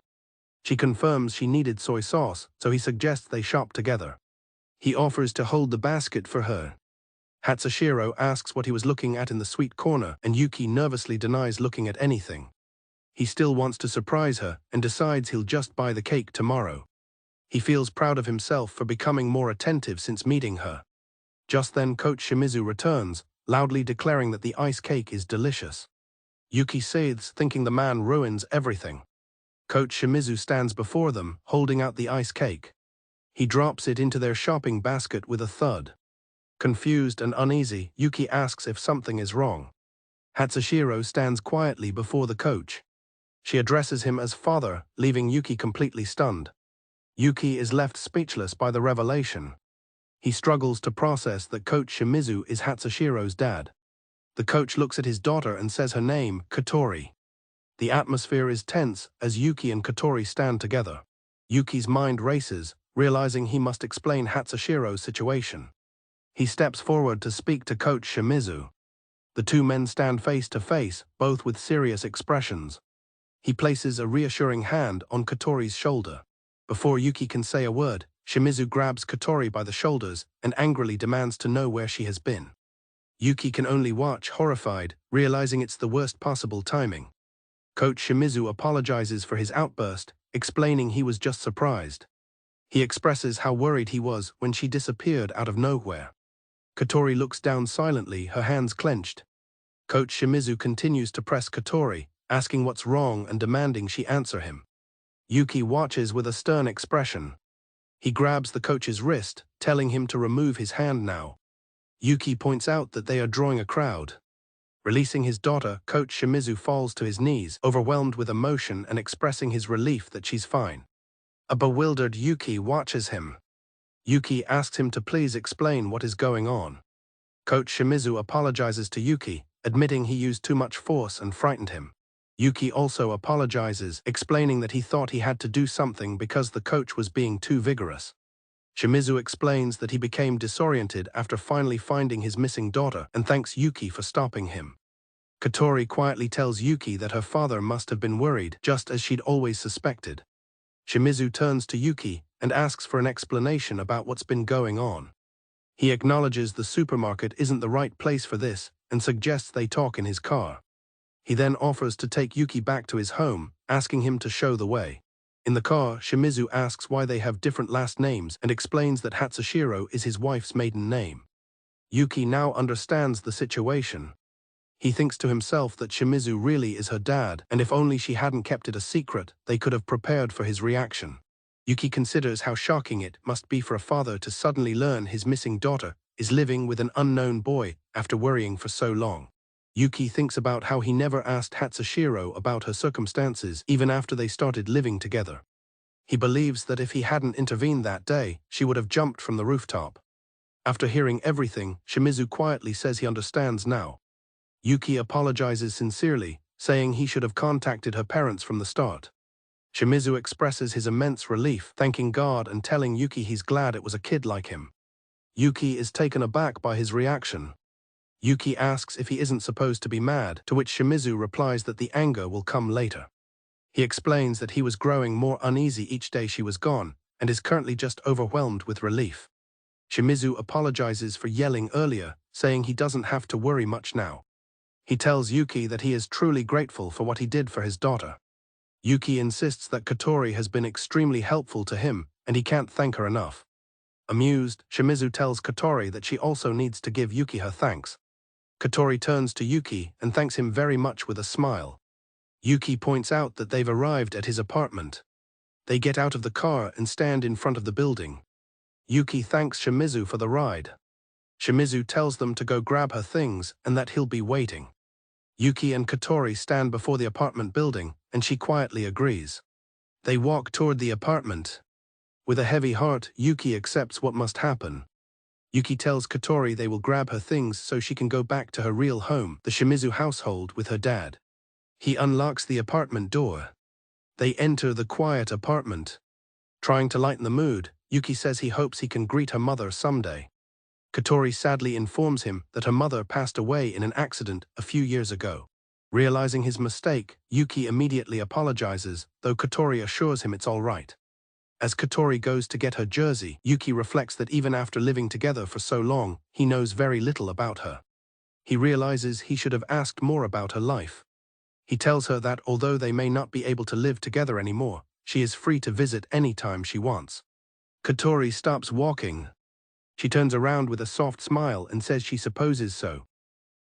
She confirms she needed soy sauce, so he suggests they shop together. He offers to hold the basket for her. Hatsushiro asks what he was looking at in the sweet corner, and Yuki nervously denies looking at anything. He still wants to surprise her and decides he'll just buy the cake tomorrow. He feels proud of himself for becoming more attentive since meeting her. Just then, Coach Shimizu returns, loudly declaring that the ice cake is delicious. Yuki seethes, thinking the man ruins everything. Coach Shimizu stands before them, holding out the ice cake. He drops it into their shopping basket with a thud. Confused and uneasy, Yuki asks if something is wrong. Hatsushiro stands quietly before the coach. She addresses him as father, leaving Yuki completely stunned. Yuki is left speechless by the revelation. He struggles to process that Coach Shimizu is Hatsushiro's dad. The coach looks at his daughter and says her name, Kotori. The atmosphere is tense as Yuki and Kotori stand together. Yuki's mind races, realizing he must explain Hatsushiro's situation. He steps forward to speak to Coach Shimizu. The two men stand face to face, both with serious expressions. He places a reassuring hand on Kotori's shoulder. Before Yuki can say a word, Shimizu grabs Kotori by the shoulders and angrily demands to know where she has been. Yuki can only watch, horrified, realizing it's the worst possible timing. Coach Shimizu apologizes for his outburst, explaining he was just surprised. He expresses how worried he was when she disappeared out of nowhere. Kotori looks down silently, her hands clenched. Coach Shimizu continues to press Kotori, asking what's wrong and demanding she answer him. Yuki watches with a stern expression. He grabs the coach's wrist, telling him to remove his hand now. Yuki points out that they are drawing a crowd. Releasing his daughter, Coach Shimizu falls to his knees, overwhelmed with emotion and expressing his relief that she's fine. A bewildered Yuki watches him. Yuki asks him to please explain what is going on. Coach Shimizu apologizes to Yuki, admitting he used too much force and frightened him. Yuki also apologizes, explaining that he thought he had to do something because the coach was being too vigorous. Shimizu explains that he became disoriented after finally finding his missing daughter and thanks Yuki for stopping him. Kotori quietly tells Yuki that her father must have been worried, just as she'd always suspected. Shimizu turns to Yuki and asks for an explanation about what's been going on. He acknowledges the supermarket isn't the right place for this and suggests they talk in his car. He then offers to take Yuki back to his home, asking him to show the way. In the car, Shimizu asks why they have different last names and explains that Hatsushiro is his wife's maiden name. Yuki now understands the situation. He thinks to himself that Shimizu really is her dad, and if only she hadn't kept it a secret, they could have prepared for his reaction. Yuki considers how shocking it must be for a father to suddenly learn his missing daughter is living with an unknown boy after worrying for so long. Yuki thinks about how he never asked Hatsushiro about her circumstances even after they started living together. He believes that if he hadn't intervened that day, she would have jumped from the rooftop. After hearing everything, Shimizu quietly says he understands now. Yuki apologizes sincerely, saying he should have contacted her parents from the start. Shimizu expresses his immense relief, thanking God and telling Yuki he's glad it was a kid like him. Yuki is taken aback by his reaction. Yuki asks if he isn't supposed to be mad, to which Shimizu replies that the anger will come later. He explains that he was growing more uneasy each day she was gone, and is currently just overwhelmed with relief. Shimizu apologizes for yelling earlier, saying he doesn't have to worry much now. He tells Yuki that he is truly grateful for what he did for his daughter. Yuki insists that Katori has been extremely helpful to him, and he can't thank her enough. Amused, Shimizu tells Katori that she also needs to give Yuki her thanks. Katori turns to Yuki and thanks him very much with a smile. Yuki points out that they've arrived at his apartment. They get out of the car and stand in front of the building. Yuki thanks Shimizu for the ride. Shimizu tells them to go grab her things and that he'll be waiting. Yuki and Katori stand before the apartment building, and she quietly agrees. They walk toward the apartment. With a heavy heart, Yuki accepts what must happen. Yuki tells Katori they will grab her things so she can go back to her real home, the Shimizu household, with her dad. He unlocks the apartment door. They enter the quiet apartment. Trying to lighten the mood, Yuki says he hopes he can greet her mother someday. Katori sadly informs him that her mother passed away in an accident a few years ago. Realizing his mistake, Yuki immediately apologizes, though Katori assures him it's all right. As Katori goes to get her jersey, Yuki reflects that even after living together for so long, he knows very little about her. He realizes he should have asked more about her life. He tells her that although they may not be able to live together anymore, she is free to visit any time she wants. Katori stops walking. She turns around with a soft smile and says she supposes so.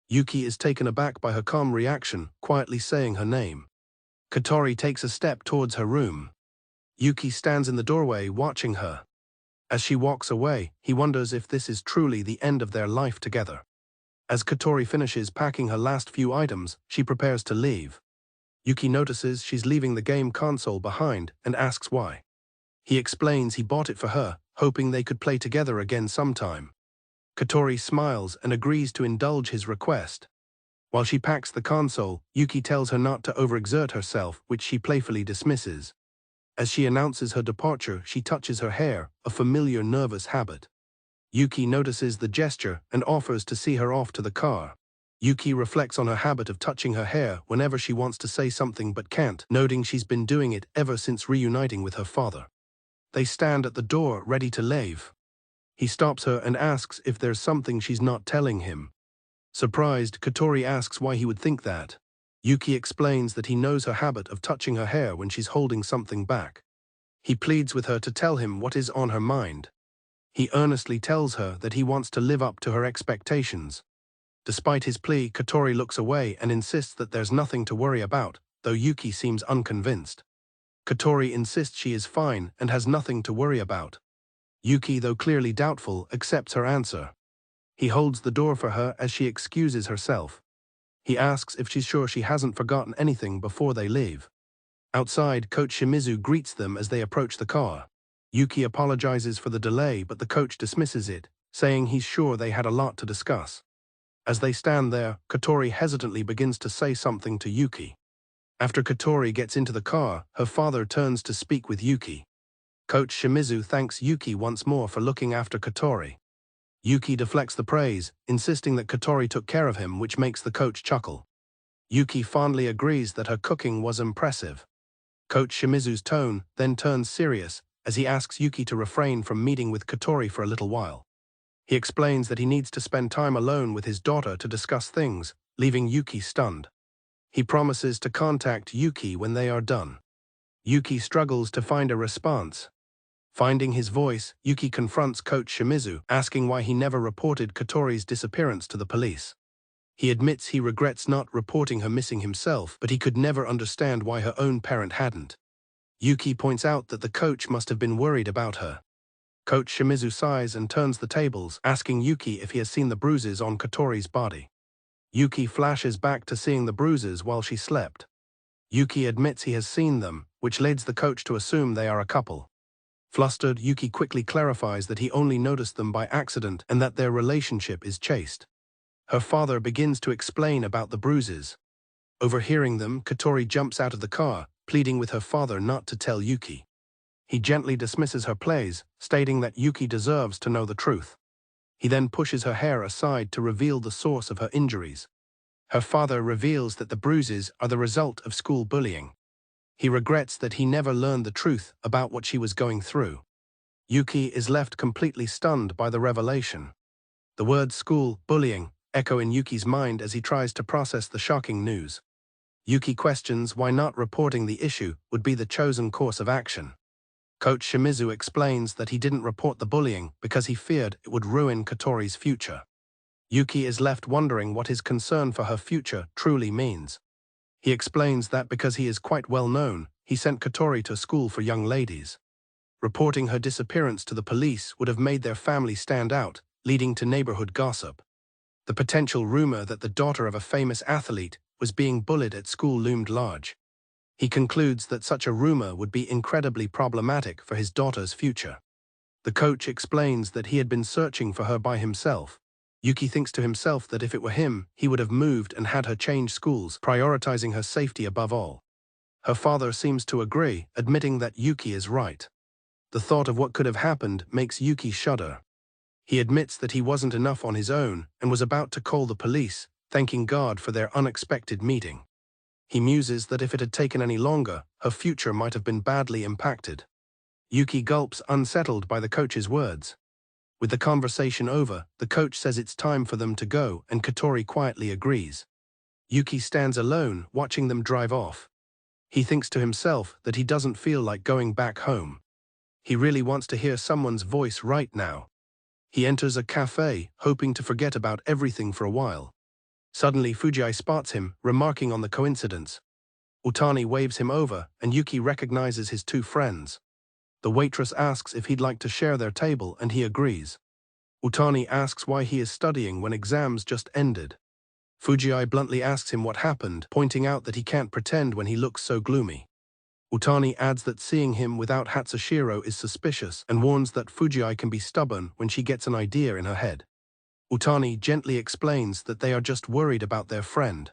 Yuki is taken aback by her calm reaction, quietly saying her name. Katori takes a step towards her room. Yuki stands in the doorway watching her. As she walks away, he wonders if this is truly the end of their life together. As Katori finishes packing her last few items, she prepares to leave. Yuki notices she's leaving the game console behind and asks why. He explains he bought it for her, hoping they could play together again sometime. Katori smiles and agrees to indulge his request. While she packs the console, Yuki tells her not to overexert herself, which she playfully dismisses. As she announces her departure, she touches her hair, a familiar nervous habit. Yuki notices the gesture and offers to see her off to the car. Yuki reflects on her habit of touching her hair whenever she wants to say something but can't, noting she's been doing it ever since reuniting with her father. They stand at the door ready to leave. He stops her and asks if there's something she's not telling him. Surprised, Katori asks why he would think that. Yuki explains that he knows her habit of touching her hair when she's holding something back. He pleads with her to tell him what is on her mind. He earnestly tells her that he wants to live up to her expectations. Despite his plea, Katori looks away and insists that there's nothing to worry about, though Yuki seems unconvinced. Katori insists she is fine and has nothing to worry about. Yuki, though clearly doubtful, accepts her answer. He holds the door for her as she excuses herself. He asks if she's sure she hasn't forgotten anything before they leave. Outside, Coach Shimizu greets them as they approach the car. Yuki apologizes for the delay, but the coach dismisses it, saying he's sure they had a lot to discuss. As they stand there, Katori hesitantly begins to say something to Yuki. After Katori gets into the car, her father turns to speak with Yuki. Coach Shimizu thanks Yuki once more for looking after Katori. Yuki deflects the praise, insisting that Katori took care of him, which makes the coach chuckle. Yuki fondly agrees that her cooking was impressive. Coach Shimizu's tone then turns serious as he asks Yuki to refrain from meeting with Katori for a little while. He explains that he needs to spend time alone with his daughter to discuss things, leaving Yuki stunned. He promises to contact Yuki when they are done. Yuki struggles to find a response. Finding his voice, Yuki confronts Coach Shimizu, asking why he never reported Katori's disappearance to the police. He admits he regrets not reporting her missing himself, but he could never understand why her own parent hadn't. Yuki points out that the coach must have been worried about her. Coach Shimizu sighs and turns the tables, asking Yuki if he has seen the bruises on Katori's body. Yuki flashes back to seeing the bruises while she slept. Yuki admits he has seen them, which leads the coach to assume they are a couple. Flustered, Yuki quickly clarifies that he only noticed them by accident and that their relationship is chaste. Her father begins to explain about the bruises. Overhearing them, Katori jumps out of the car, pleading with her father not to tell Yuki. He gently dismisses her plays, stating that Yuki deserves to know the truth. He then pushes her hair aside to reveal the source of her injuries. Her father reveals that the bruises are the result of school bullying. He regrets that he never learned the truth about what she was going through. Yuki is left completely stunned by the revelation. The words school bullying echo in Yuki's mind as he tries to process the shocking news. Yuki questions why not reporting the issue would be the chosen course of action. Coach Shimizu explains that he didn't report the bullying because he feared it would ruin Katori's future. Yuki is left wondering what his concern for her future truly means. He explains that because he is quite well known, he sent Katori to school for young ladies. Reporting her disappearance to the police would have made their family stand out, leading to neighborhood gossip. The potential rumor that the daughter of a famous athlete was being bullied at school loomed large. He concludes that such a rumor would be incredibly problematic for his daughter's future. The coach explains that he had been searching for her by himself. Yuki thinks to himself that if it were him, he would have moved and had her change schools, prioritizing her safety above all. Her father seems to agree, admitting that Yuki is right. The thought of what could have happened makes Yuki shudder. He admits that he wasn't enough on his own and was about to call the police, thanking God for their unexpected meeting. He muses that if it had taken any longer, her future might have been badly impacted. Yuki gulps, unsettled by the coach's words. With the conversation over, the coach says it's time for them to go, and Katori quietly agrees. Yuki stands alone, watching them drive off. He thinks to himself that he doesn't feel like going back home. He really wants to hear someone's voice right now. He enters a cafe, hoping to forget about everything for a while. Suddenly Fuji spots him, remarking on the coincidence. Utani waves him over, and Yuki recognizes his two friends. The waitress asks if he'd like to share their table, and he agrees. Utani asks why he is studying when exams just ended. Fuji bluntly asks him what happened, pointing out that he can't pretend when he looks so gloomy. Utani adds that seeing him without Hatsushiro is suspicious and warns that Fuji can be stubborn when she gets an idea in her head. Utani gently explains that they are just worried about their friend.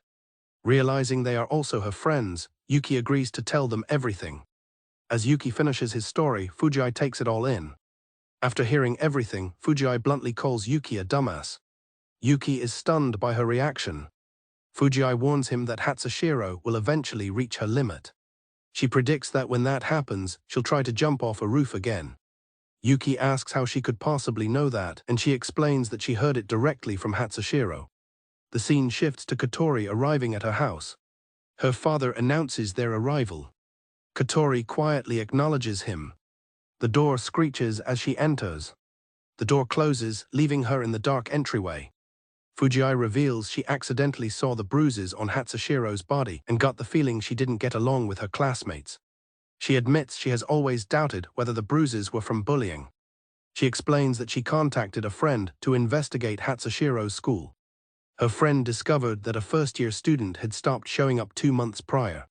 Realizing they are also her friends, Yuki agrees to tell them everything. As Yuki finishes his story, Fuji takes it all in. After hearing everything, Fuji bluntly calls Yuki a dumbass. Yuki is stunned by her reaction. Fuji warns him that Hatsushiro will eventually reach her limit. She predicts that when that happens, she'll try to jump off a roof again. Yuki asks how she could possibly know that, and she explains that she heard it directly from Hatsushiro. The scene shifts to Katori arriving at her house. Her father announces their arrival. Katori quietly acknowledges him. The door screeches as she enters. The door closes, leaving her in the dark entryway. Fuji reveals she accidentally saw the bruises on Hatsushiro's body and got the feeling she didn't get along with her classmates. She admits she has always doubted whether the bruises were from bullying. She explains that she contacted a friend to investigate Hatsushiro's school. Her friend discovered that a first-year student had stopped showing up 2 months prior.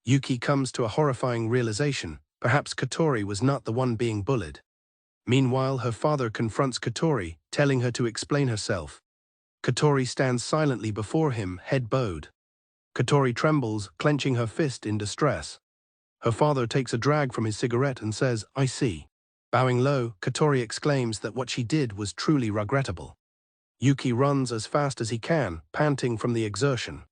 Yuki comes to a horrifying realization: perhaps Katori was not the one being bullied. Meanwhile, her father confronts Katori, telling her to explain herself. Katori stands silently before him, head bowed. Katori trembles, clenching her fist in distress. Her father takes a drag from his cigarette and says, "I see." Bowing low, Katori exclaims that what she did was truly regrettable. Yuki runs as fast as he can, panting from the exertion.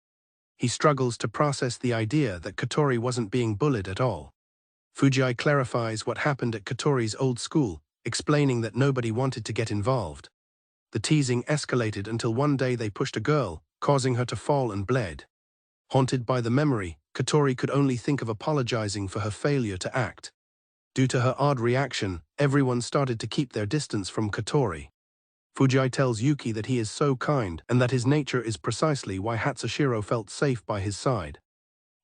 He struggles to process the idea that Katori wasn't being bullied at all. Fuji clarifies what happened at Katori's old school, explaining that nobody wanted to get involved. The teasing escalated until one day they pushed a girl, causing her to fall and bled. Haunted by the memory, Katori could only think of apologizing for her failure to act. Due to her odd reaction, everyone started to keep their distance from Katori. Fuji tells Yuki that he is so kind and that his nature is precisely why Hatsushiro felt safe by his side.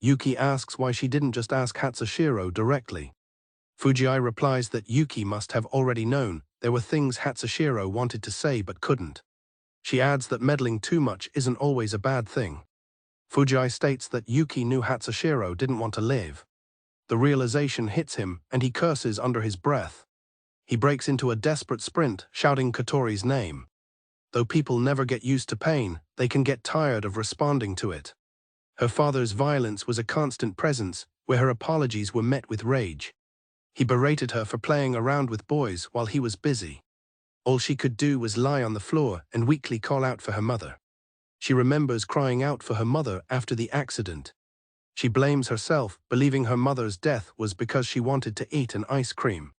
Yuki asks why she didn't just ask Hatsushiro directly. Fuji replies that Yuki must have already known there were things Hatsushiro wanted to say but couldn't. She adds that meddling too much isn't always a bad thing. Fuji states that Yuki knew Hatsushiro didn't want to live. The realization hits him, and he curses under his breath. He breaks into a desperate sprint, shouting Katori's name. Though people never get used to pain, they can get tired of responding to it. Her father's violence was a constant presence, where her apologies were met with rage. He berated her for playing around with boys while he was busy. All she could do was lie on the floor and weakly call out for her mother. She remembers crying out for her mother after the accident. She blames herself, believing her mother's death was because she wanted to eat an ice cream.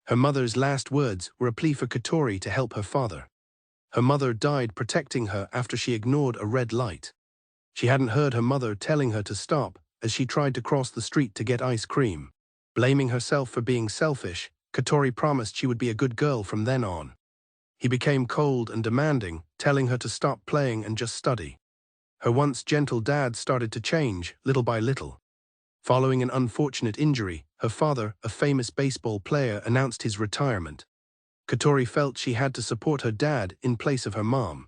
Her mother's last words were a plea for Katori to help her father. Her mother died protecting her after she ignored a red light. She hadn't heard her mother telling her to stop as she tried to cross the street to get ice cream. Blaming herself for being selfish, Katori promised she would be a good girl from then on. He became cold and demanding, telling her to stop playing and just study. Her once gentle dad started to change, little by little. Following an unfortunate injury, her father, a famous baseball player, announced his retirement. Katori felt she had to support her dad in place of her mom.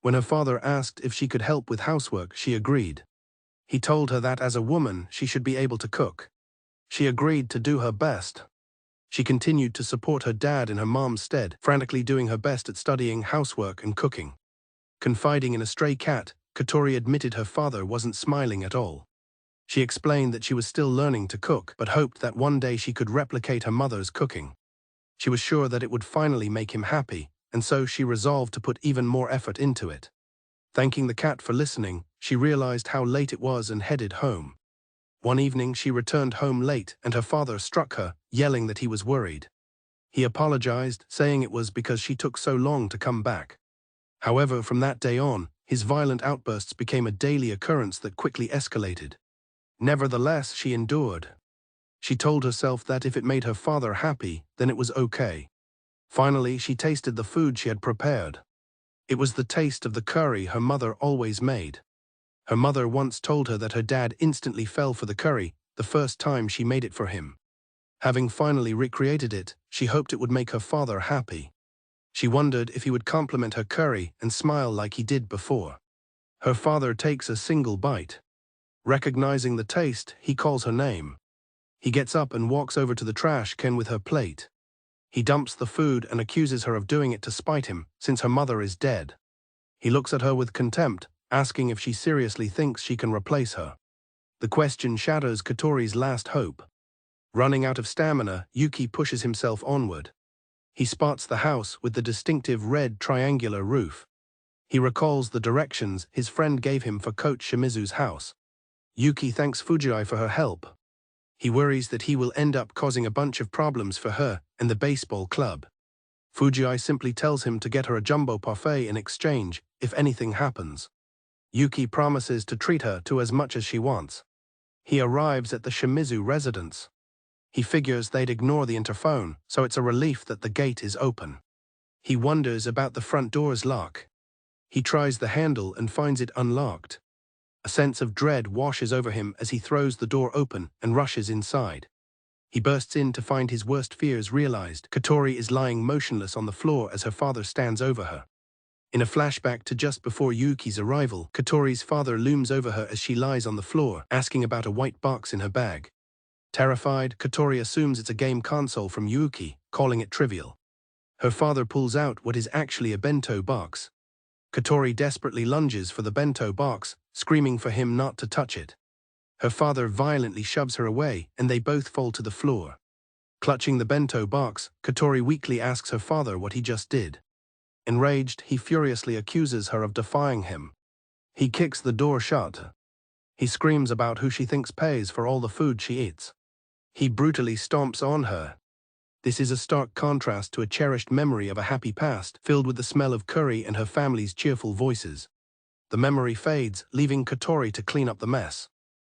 When her father asked if she could help with housework, she agreed. He told her that as a woman, she should be able to cook. She agreed to do her best. She continued to support her dad in her mom's stead, frantically doing her best at studying housework and cooking. Confiding in a stray cat, Katori admitted her father wasn't smiling at all. She explained that she was still learning to cook, but hoped that one day she could replicate her mother's cooking. She was sure that it would finally make him happy, and so she resolved to put even more effort into it. Thanking the cat for listening, she realized how late it was and headed home. One evening she returned home late and her father struck her, yelling that he was worried. He apologized, saying it was because she took so long to come back. However, from that day on, his violent outbursts became a daily occurrence that quickly escalated. Nevertheless, she endured. She told herself that if it made her father happy, then it was okay. Finally, she tasted the food she had prepared. It was the taste of the curry her mother always made. Her mother once told her that her dad instantly fell for the curry the first time she made it for him. Having finally recreated it, she hoped it would make her father happy. She wondered if he would compliment her curry and smile like he did before. Her father takes a single bite. Recognizing the taste, he calls her name. He gets up and walks over to the trash can with her plate. He dumps the food and accuses her of doing it to spite him, since her mother is dead. He looks at her with contempt, asking if she seriously thinks she can replace her. The question shatters Katori's last hope. Running out of stamina, Yuki pushes himself onward. He spots the house with the distinctive red triangular roof. He recalls the directions his friend gave him for Coach Shimizu's house. Yuki thanks Fuji for her help. He worries that he will end up causing a bunch of problems for her and the baseball club. Fuji simply tells him to get her a jumbo parfait in exchange if anything happens. Yuki promises to treat her to as much as she wants. He arrives at the Shimizu residence. He figures they'd ignore the interphone, so it's a relief that the gate is open. He wonders about the front door's lock. He tries the handle and finds it unlocked. A sense of dread washes over him as he throws the door open and rushes inside. He bursts in to find his worst fears realized. Katori is lying motionless on the floor as her father stands over her. In a flashback to just before Yuki's arrival, Katori's father looms over her as she lies on the floor, asking about a white box in her bag. Terrified, Katori assumes it's a game console from Yuki, calling it trivial. Her father pulls out what is actually a bento box. Katori desperately lunges for the bento box, screaming for him not to touch it. Her father violently shoves her away, and they both fall to the floor. Clutching the bento box, Katori weakly asks her father what he just did. Enraged, he furiously accuses her of defying him. He kicks the door shut. He screams about who she thinks pays for all the food she eats. He brutally stomps on her. This is a stark contrast to a cherished memory of a happy past, filled with the smell of curry and her family's cheerful voices. The memory fades, leaving Katori to clean up the mess.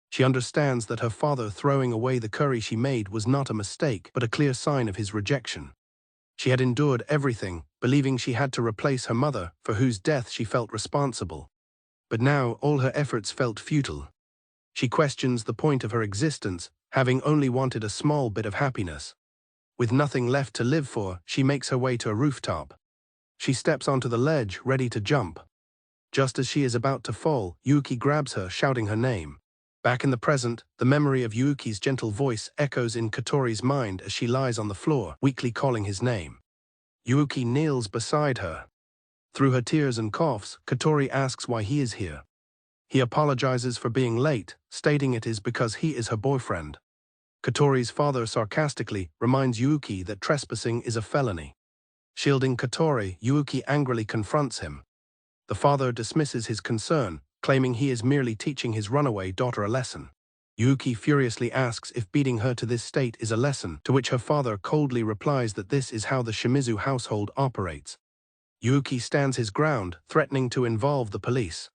She understands that her father throwing away the curry she made was not a mistake, but a clear sign of his rejection. She had endured everything, believing she had to replace her mother, for whose death she felt responsible. But now all her efforts felt futile. She questions the point of her existence, having only wanted a small bit of happiness. With nothing left to live for, she makes her way to a rooftop. She steps onto the ledge, ready to jump. Just as she is about to fall, Yuki grabs her, shouting her name. Back in the present, the memory of Yuki's gentle voice echoes in Katori's mind as she lies on the floor, weakly calling his name. Yuki kneels beside her. Through her tears and coughs, Katori asks why he is here. He apologizes for being late, stating it is because he is her boyfriend. Katori's father sarcastically reminds Yuki that trespassing is a felony. Shielding Katori, Yuki angrily confronts him. The father dismisses his concern, claiming he is merely teaching his runaway daughter a lesson. Yuki furiously asks if beating her to this state is a lesson, to which her father coldly replies that this is how the Shimizu household operates. Yuki stands his ground, threatening to involve the police.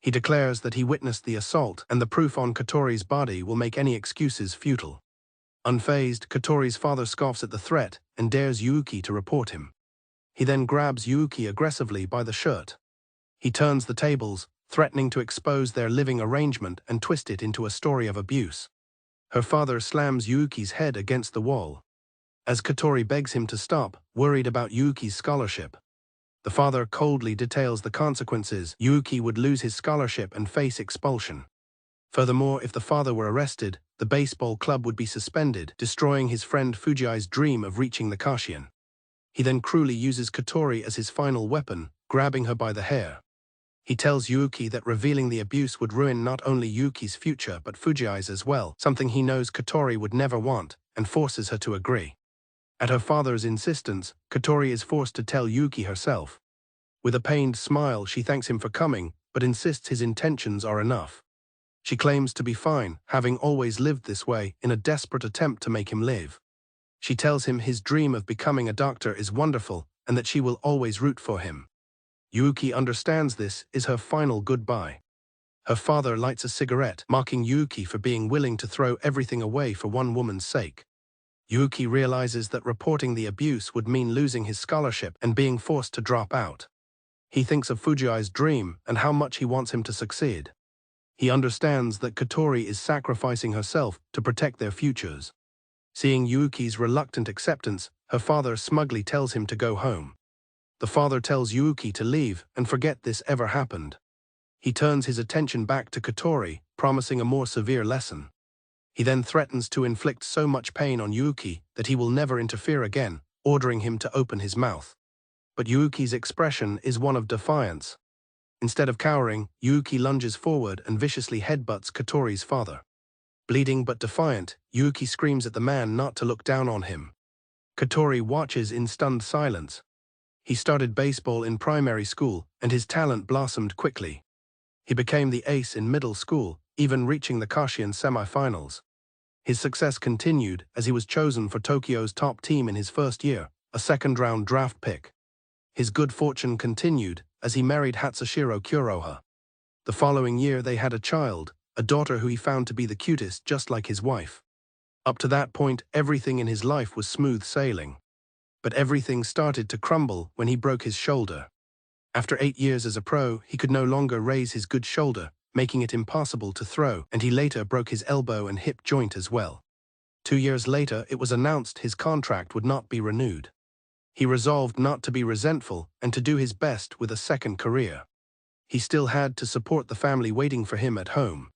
He declares that he witnessed the assault, and the proof on Katori's body will make any excuses futile. Unfazed, Katori's father scoffs at the threat and dares Yuki to report him. He then grabs Yuki aggressively by the shirt. He turns the tables, threatening to expose their living arrangement and twist it into a story of abuse. Her father slams Yuki's head against the wall. As Katori begs him to stop, worried about Yuki's scholarship. The father coldly details the consequences. Yuki would lose his scholarship and face expulsion. Furthermore, if the father were arrested, the baseball club would be suspended, destroying his friend Fuji's dream of reaching the Kashian. He then cruelly uses Katori as his final weapon, grabbing her by the hair. He tells Yuki that revealing the abuse would ruin not only Yuki's future but Fuji's as well, something he knows Katori would never want, and forces her to agree. At her father's insistence, Katori is forced to tell Yuki herself. With a pained smile, she thanks him for coming, but insists his intentions are enough. She claims to be fine, having always lived this way, in a desperate attempt to make him live. She tells him his dream of becoming a doctor is wonderful, and that she will always root for him. Yuki understands this is her final goodbye. Her father lights a cigarette, mocking Yuki for being willing to throw everything away for one woman's sake. Yuki realizes that reporting the abuse would mean losing his scholarship and being forced to drop out. He thinks of Fuji's dream and how much he wants him to succeed. He understands that Katori is sacrificing herself to protect their futures. Seeing Yuki's reluctant acceptance, her father smugly tells him to go home. The father tells Yuki to leave and forget this ever happened. He turns his attention back to Katori, promising a more severe lesson. He then threatens to inflict so much pain on Yuki that he will never interfere again, ordering him to open his mouth. But Yuki's expression is one of defiance. Instead of cowering, Yuki lunges forward and viciously headbutts Katori's father. Bleeding but defiant, Yuki screams at the man not to look down on him. Katori watches in stunned silence. He started baseball in primary school, and his talent blossomed quickly. He became the ace in middle school, even reaching the Kashian semi-finals. His success continued as he was chosen for Tokyo's top team in his first year, a second-round draft pick. His good fortune continued as he married Hatsushiro Kuroha. The following year they had a child, a daughter who he found to be the cutest, just like his wife. Up to that point, everything in his life was smooth sailing. But everything started to crumble when he broke his shoulder. After 8 years as a pro, he could no longer raise his good shoulder, making it impossible to throw, and he later broke his elbow and hip joint as well. 2 years later, it was announced his contract would not be renewed. He resolved not to be resentful and to do his best with a second career. He still had to support the family waiting for him at home.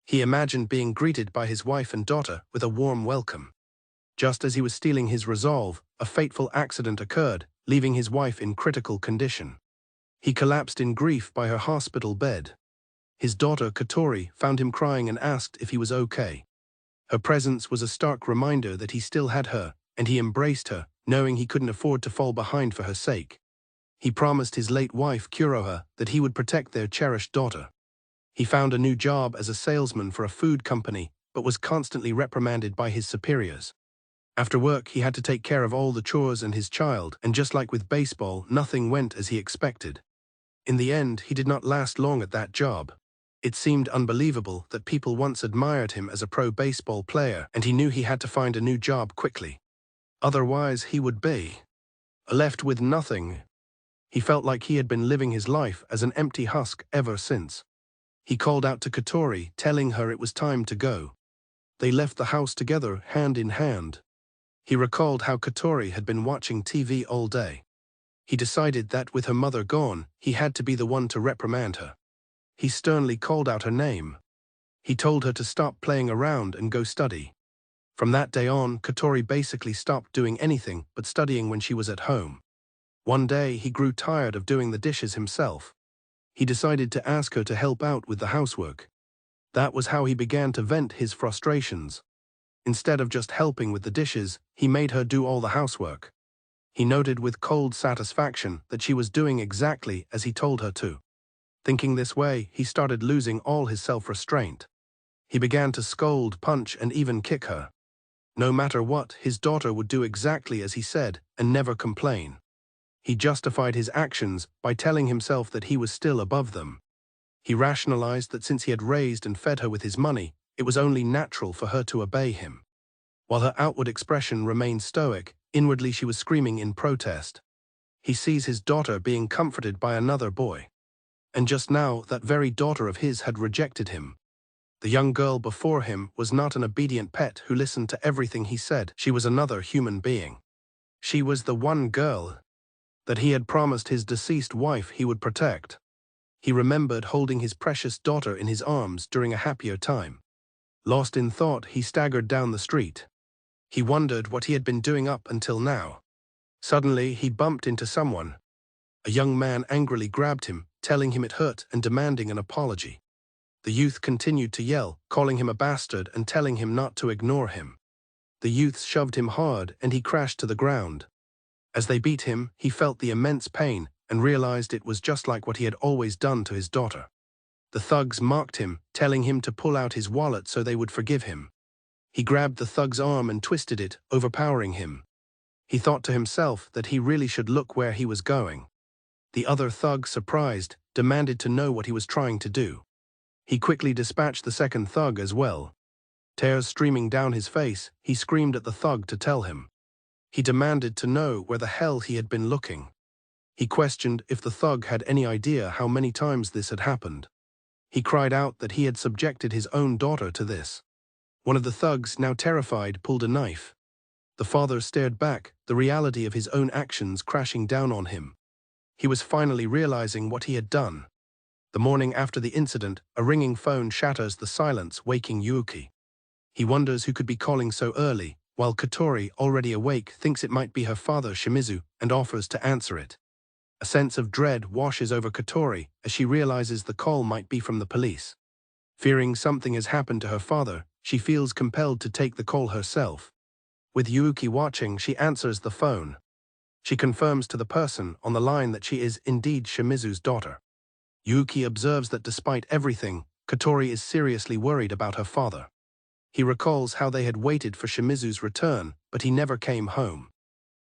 He imagined being greeted by his wife and daughter with a warm welcome. Just as he was steeling his resolve, a fateful accident occurred, leaving his wife in critical condition. He collapsed in grief by her hospital bed. His daughter, Katori, found him crying and asked if he was okay. Her presence was a stark reminder that he still had her, and he embraced her, knowing he couldn't afford to fall behind for her sake. He promised his late wife, Kuroha, that he would protect their cherished daughter. He found a new job as a salesman for a food company, but was constantly reprimanded by his superiors. After work, he had to take care of all the chores and his child, and just like with baseball, nothing went as he expected. In the end, he did not last long at that job. It seemed unbelievable that people once admired him as a pro baseball player, and he knew he had to find a new job quickly. Otherwise, he would be left with nothing. He felt like he had been living his life as an empty husk ever since. He called out to Katori, telling her it was time to go. They left the house together, hand in hand. He recalled how Katori had been watching TV all day. He decided that with her mother gone, he had to be the one to reprimand her. He sternly called out her name. He told her to stop playing around and go study. From that day on, Katori basically stopped doing anything but studying when she was at home. One day, he grew tired of doing the dishes himself. He decided to ask her to help out with the housework. That was how he began to vent his frustrations. Instead of just helping with the dishes, he made her do all the housework. He noted with cold satisfaction that she was doing exactly as he told her to. Thinking this way, he started losing all his self-restraint. He began to scold, punch, and even kick her. No matter what, his daughter would do exactly as he said and never complain. He justified his actions by telling himself that he was still above them. He rationalized that since he had raised and fed her with his money, it was only natural for her to obey him. While her outward expression remained stoic, inwardly she was screaming in protest. He sees his daughter being comforted by another boy. And just now, that very daughter of his had rejected him. The young girl before him was not an obedient pet who listened to everything he said. She was another human being. She was the one girl that he had promised his deceased wife he would protect. He remembered holding his precious daughter in his arms during a happier time. Lost in thought, he staggered down the street. He wondered what he had been doing up until now. Suddenly, he bumped into someone. A young man angrily grabbed him, telling him it hurt and demanding an apology. The youth continued to yell, calling him a bastard and telling him not to ignore him. The youths shoved him hard and he crashed to the ground. As they beat him, he felt the immense pain and realized it was just like what he had always done to his daughter. The thugs mocked him, telling him to pull out his wallet so they would forgive him. He grabbed the thug's arm and twisted it, overpowering him. He thought to himself that he really should look where he was going. The other thug, surprised, demanded to know what he was trying to do. He quickly dispatched the second thug as well. Tears streaming down his face, he screamed at the thug to tell him. He demanded to know where the hell he had been looking. He questioned if the thug had any idea how many times this had happened. He cried out that he had subjected his own daughter to this. One of the thugs, now terrified, pulled a knife. The father stared back, the reality of his own actions crashing down on him. He was finally realizing what he had done. The morning after the incident, a ringing phone shatters the silence, waking Yuki. He wonders who could be calling so early, while Katori, already awake, thinks it might be her father Shimizu and offers to answer it. A sense of dread washes over Katori as she realizes the call might be from the police. Fearing something has happened to her father, she feels compelled to take the call herself. With Yuki watching, she answers the phone. She confirms to the person on the line that she is indeed Shimizu's daughter. Yuki observes that despite everything, Katori is seriously worried about her father. He recalls how they had waited for Shimizu's return, but he never came home.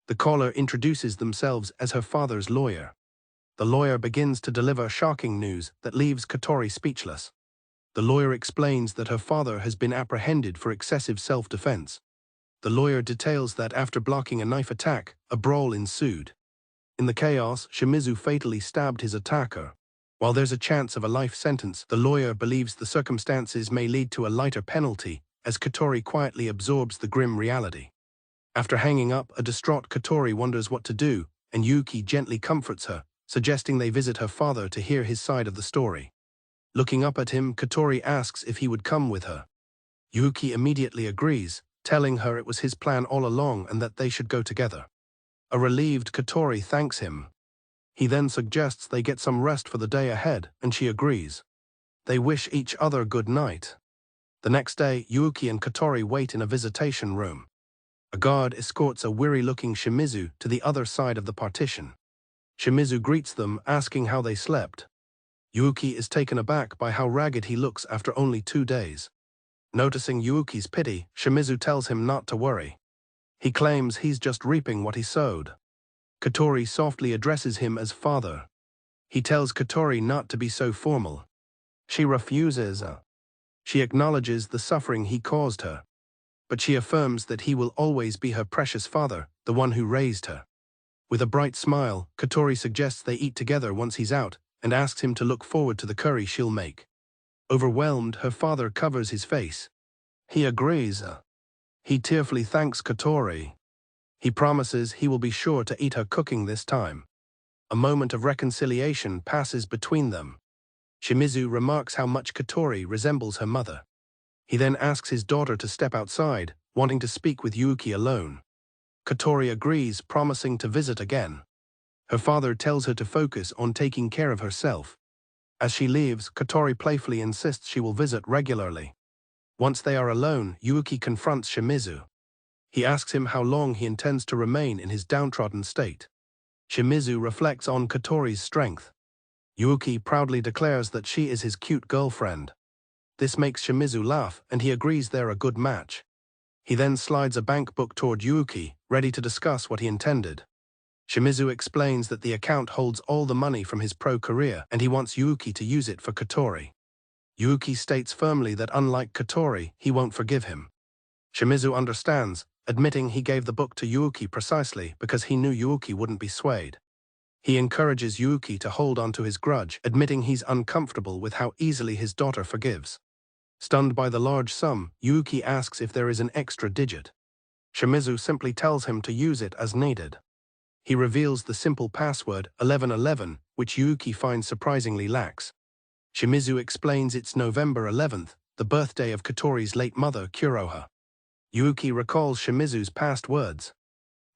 The caller introduces themselves as her father's lawyer. The lawyer begins to deliver shocking news that leaves Katori speechless. The lawyer explains that her father has been apprehended for excessive self-defense. The lawyer details that after blocking a knife attack, a brawl ensued. In the chaos, Shimizu fatally stabbed his attacker. While there's a chance of a life sentence, the lawyer believes the circumstances may lead to a lighter penalty, as Katori quietly absorbs the grim reality. After hanging up, a distraught Katori wonders what to do, and Yuki gently comforts her, suggesting they visit her father to hear his side of the story. Looking up at him, Katori asks if he would come with her. Yuki immediately agrees, telling her it was his plan all along and that they should go together. A relieved Katori thanks him. He then suggests they get some rest for the day ahead, and she agrees. They wish each other good night. The next day, Yuki and Katori wait in a visitation room. A guard escorts a weary-looking Shimizu to the other side of the partition. Shimizu greets them, asking how they slept. Yuki is taken aback by how ragged he looks after only 2 days. Noticing Yuki's pity, Shimizu tells him not to worry. He claims he's just reaping what he sowed. Katori softly addresses him as father. He tells Katori not to be so formal. She refuses. She acknowledges the suffering he caused her. But she affirms that he will always be her precious father, the one who raised her. With a bright smile, Katori suggests they eat together once he's out, and asks him to look forward to the curry she'll make. Overwhelmed, her father covers his face. He agrees. He tearfully thanks Katori. He promises he will be sure to eat her cooking this time. A moment of reconciliation passes between them. Shimizu remarks how much Katori resembles her mother. He then asks his daughter to step outside, wanting to speak with Yuki alone. Katori agrees, promising to visit again. Her father tells her to focus on taking care of herself. As she leaves, Katori playfully insists she will visit regularly. Once they are alone, Yuki confronts Shimizu. He asks him how long he intends to remain in his downtrodden state. Shimizu reflects on Katori's strength. Yuki proudly declares that she is his cute girlfriend. This makes Shimizu laugh, and he agrees they're a good match. He then slides a bank book toward Yuki, ready to discuss what he intended. Shimizu explains that the account holds all the money from his pro career, and he wants Yuki to use it for Katori. Yuki states firmly that unlike Katori, he won't forgive him. Shimizu understands, admitting he gave the book to Yuki precisely because he knew Yuki wouldn't be swayed. He encourages Yuki to hold on to his grudge, admitting he's uncomfortable with how easily his daughter forgives. Stunned by the large sum, Yuki asks if there is an extra digit. Shimizu simply tells him to use it as needed. He reveals the simple password 1111, which Yuki finds surprisingly lax. Shimizu explains it's November 11th, the birthday of Katori's late mother, Kuroha. Yuki recalls Shimizu's past words.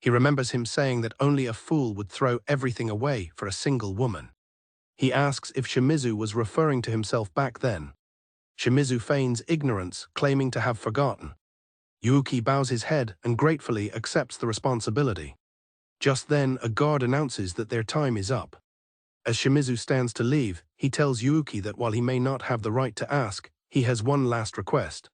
He remembers him saying that only a fool would throw everything away for a single woman. He asks if Shimizu was referring to himself back then. Shimizu feigns ignorance, claiming to have forgotten. Yuki bows his head and gratefully accepts the responsibility. Just then, a guard announces that their time is up. As Shimizu stands to leave, he tells Yuki that while he may not have the right to ask, he has one last request.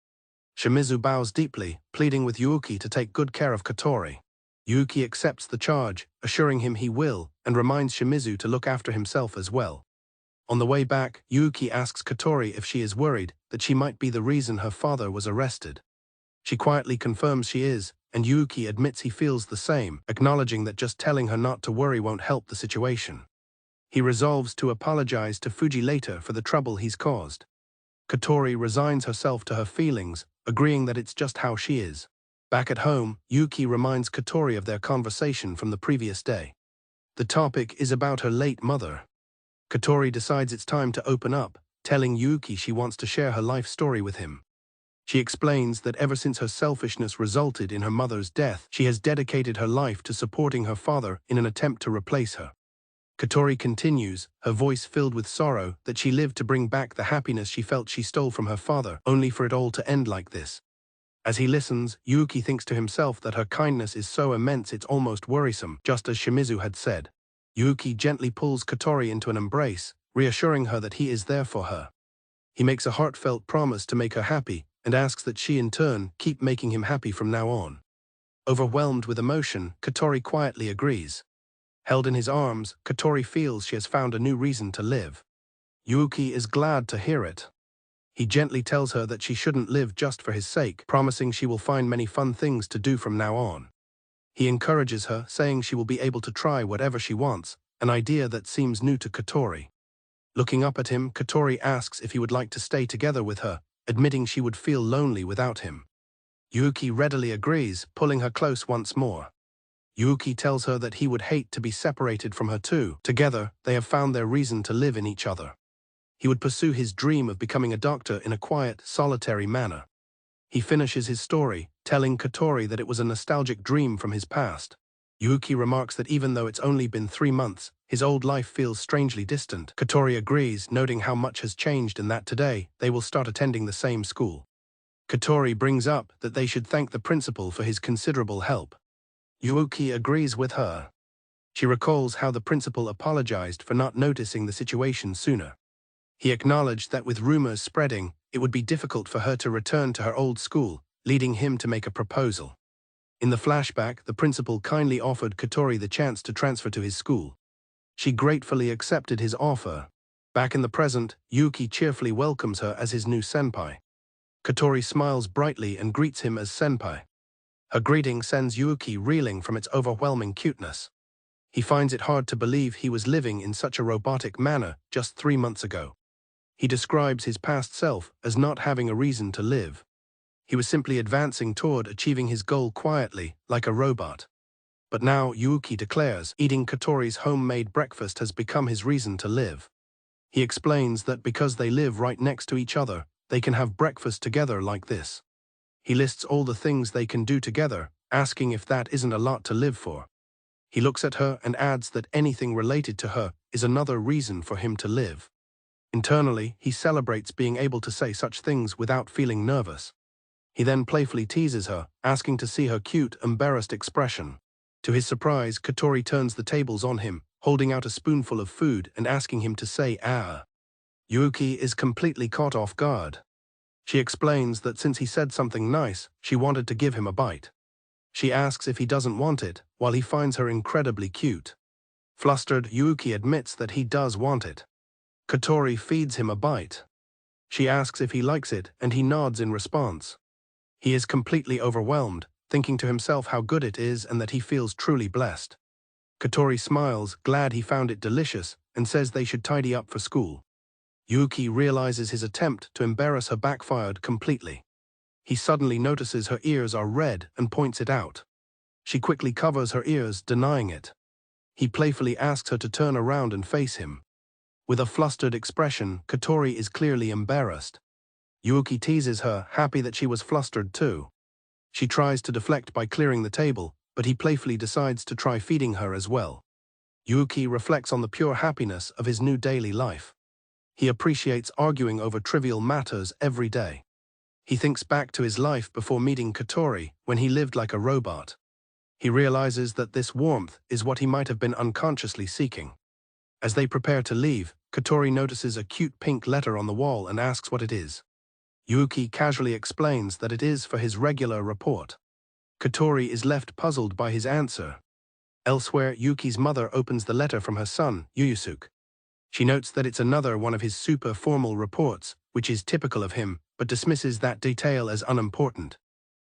Shimizu bows deeply, pleading with Yuki to take good care of Katori. Yuki accepts the charge, assuring him he will, and reminds Shimizu to look after himself as well. On the way back, Yuki asks Katori if she is worried that she might be the reason her father was arrested. She quietly confirms she is, and Yuki admits he feels the same, acknowledging that just telling her not to worry won't help the situation. He resolves to apologize to Fuji later for the trouble he's caused. Katori resigns herself to her feelings, agreeing that it's just how she is. Back at home, Yuki reminds Katori of their conversation from the previous day. The topic is about her late mother. Katori decides it's time to open up, telling Yuki she wants to share her life story with him. She explains that ever since her selfishness resulted in her mother's death, she has dedicated her life to supporting her father in an attempt to replace her. Katori continues, her voice filled with sorrow, that she lived to bring back the happiness she felt she stole from her father, only for it all to end like this. As he listens, Yuki thinks to himself that her kindness is so immense it's almost worrisome, just as Shimizu had said. Yuki gently pulls Katori into an embrace, reassuring her that he is there for her. He makes a heartfelt promise to make her happy, and asks that she in turn keep making him happy from now on. Overwhelmed with emotion, Katori quietly agrees. Held in his arms, Katori feels she has found a new reason to live. Yuki is glad to hear it. He gently tells her that she shouldn't live just for his sake, promising she will find many fun things to do from now on. He encourages her, saying she will be able to try whatever she wants, an idea that seems new to Katori. Looking up at him, Katori asks if he would like to stay together with her, admitting she would feel lonely without him. Yuki readily agrees, pulling her close once more. Yuki tells her that he would hate to be separated from her too. Together, they have found their reason to live in each other. He would pursue his dream of becoming a doctor in a quiet, solitary manner. He finishes his story, telling Katori that it was a nostalgic dream from his past. Yuki remarks that even though it's only been 3 months, his old life feels strangely distant. Katori agrees, noting how much has changed and that today, they will start attending the same school. Katori brings up that they should thank the principal for his considerable help. Yuki agrees with her. She recalls how the principal apologized for not noticing the situation sooner. He acknowledged that with rumors spreading, it would be difficult for her to return to her old school, leading him to make a proposal. In the flashback, the principal kindly offered Katori the chance to transfer to his school. She gratefully accepted his offer. Back in the present, Yuki cheerfully welcomes her as his new senpai. Katori smiles brightly and greets him as senpai. Her greeting sends Yuki reeling from its overwhelming cuteness. He finds it hard to believe he was living in such a robotic manner just 3 months ago. He describes his past self as not having a reason to live. He was simply advancing toward achieving his goal quietly, like a robot. But now, Yuki declares, eating Katori's homemade breakfast has become his reason to live. He explains that because they live right next to each other, they can have breakfast together like this. He lists all the things they can do together, asking if that isn't a lot to live for. He looks at her and adds that anything related to her is another reason for him to live. Internally, he celebrates being able to say such things without feeling nervous. He then playfully teases her, asking to see her cute, embarrassed expression. To his surprise, Katori turns the tables on him, holding out a spoonful of food and asking him to say ah. Yuki is completely caught off guard. She explains that since he said something nice, she wanted to give him a bite. She asks if he doesn't want it, while he finds her incredibly cute. Flustered, Yuki admits that he does want it. Katori feeds him a bite. She asks if he likes it, and he nods in response. He is completely overwhelmed, thinking to himself how good it is and that he feels truly blessed. Katori smiles, glad he found it delicious, and says they should tidy up for school. Yuki realizes his attempt to embarrass her backfired completely. He suddenly notices her ears are red and points it out. She quickly covers her ears, denying it. He playfully asks her to turn around and face him. With a flustered expression, Katori is clearly embarrassed. Yuki teases her, happy that she was flustered too. She tries to deflect by clearing the table, but he playfully decides to try feeding her as well. Yuki reflects on the pure happiness of his new daily life. He appreciates arguing over trivial matters every day. He thinks back to his life before meeting Katori, when he lived like a robot. He realizes that this warmth is what he might have been unconsciously seeking. As they prepare to leave, Katori notices a cute pink letter on the wall and asks what it is. Yuki casually explains that it is for his regular report. Katori is left puzzled by his answer. Elsewhere, Yuki's mother opens the letter from her son, Yusuke. She notes that it's another one of his super formal reports, which is typical of him, but dismisses that detail as unimportant.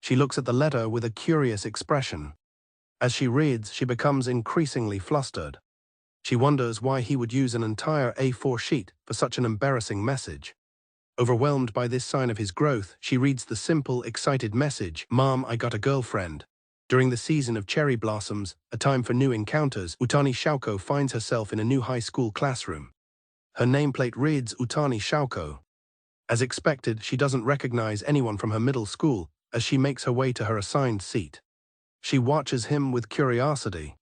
She looks at the letter with a curious expression. As she reads, she becomes increasingly flustered. She wonders why he would use an entire A4 sheet for such an embarrassing message. Overwhelmed by this sign of his growth, she reads the simple, excited message, "Mom, I got a girlfriend." During the season of cherry blossoms, a time for new encounters, Utani Shouko finds herself in a new high school classroom. Her nameplate reads Utani Shouko. As expected, she doesn't recognize anyone from her middle school as she makes her way to her assigned seat. She watches him with curiosity.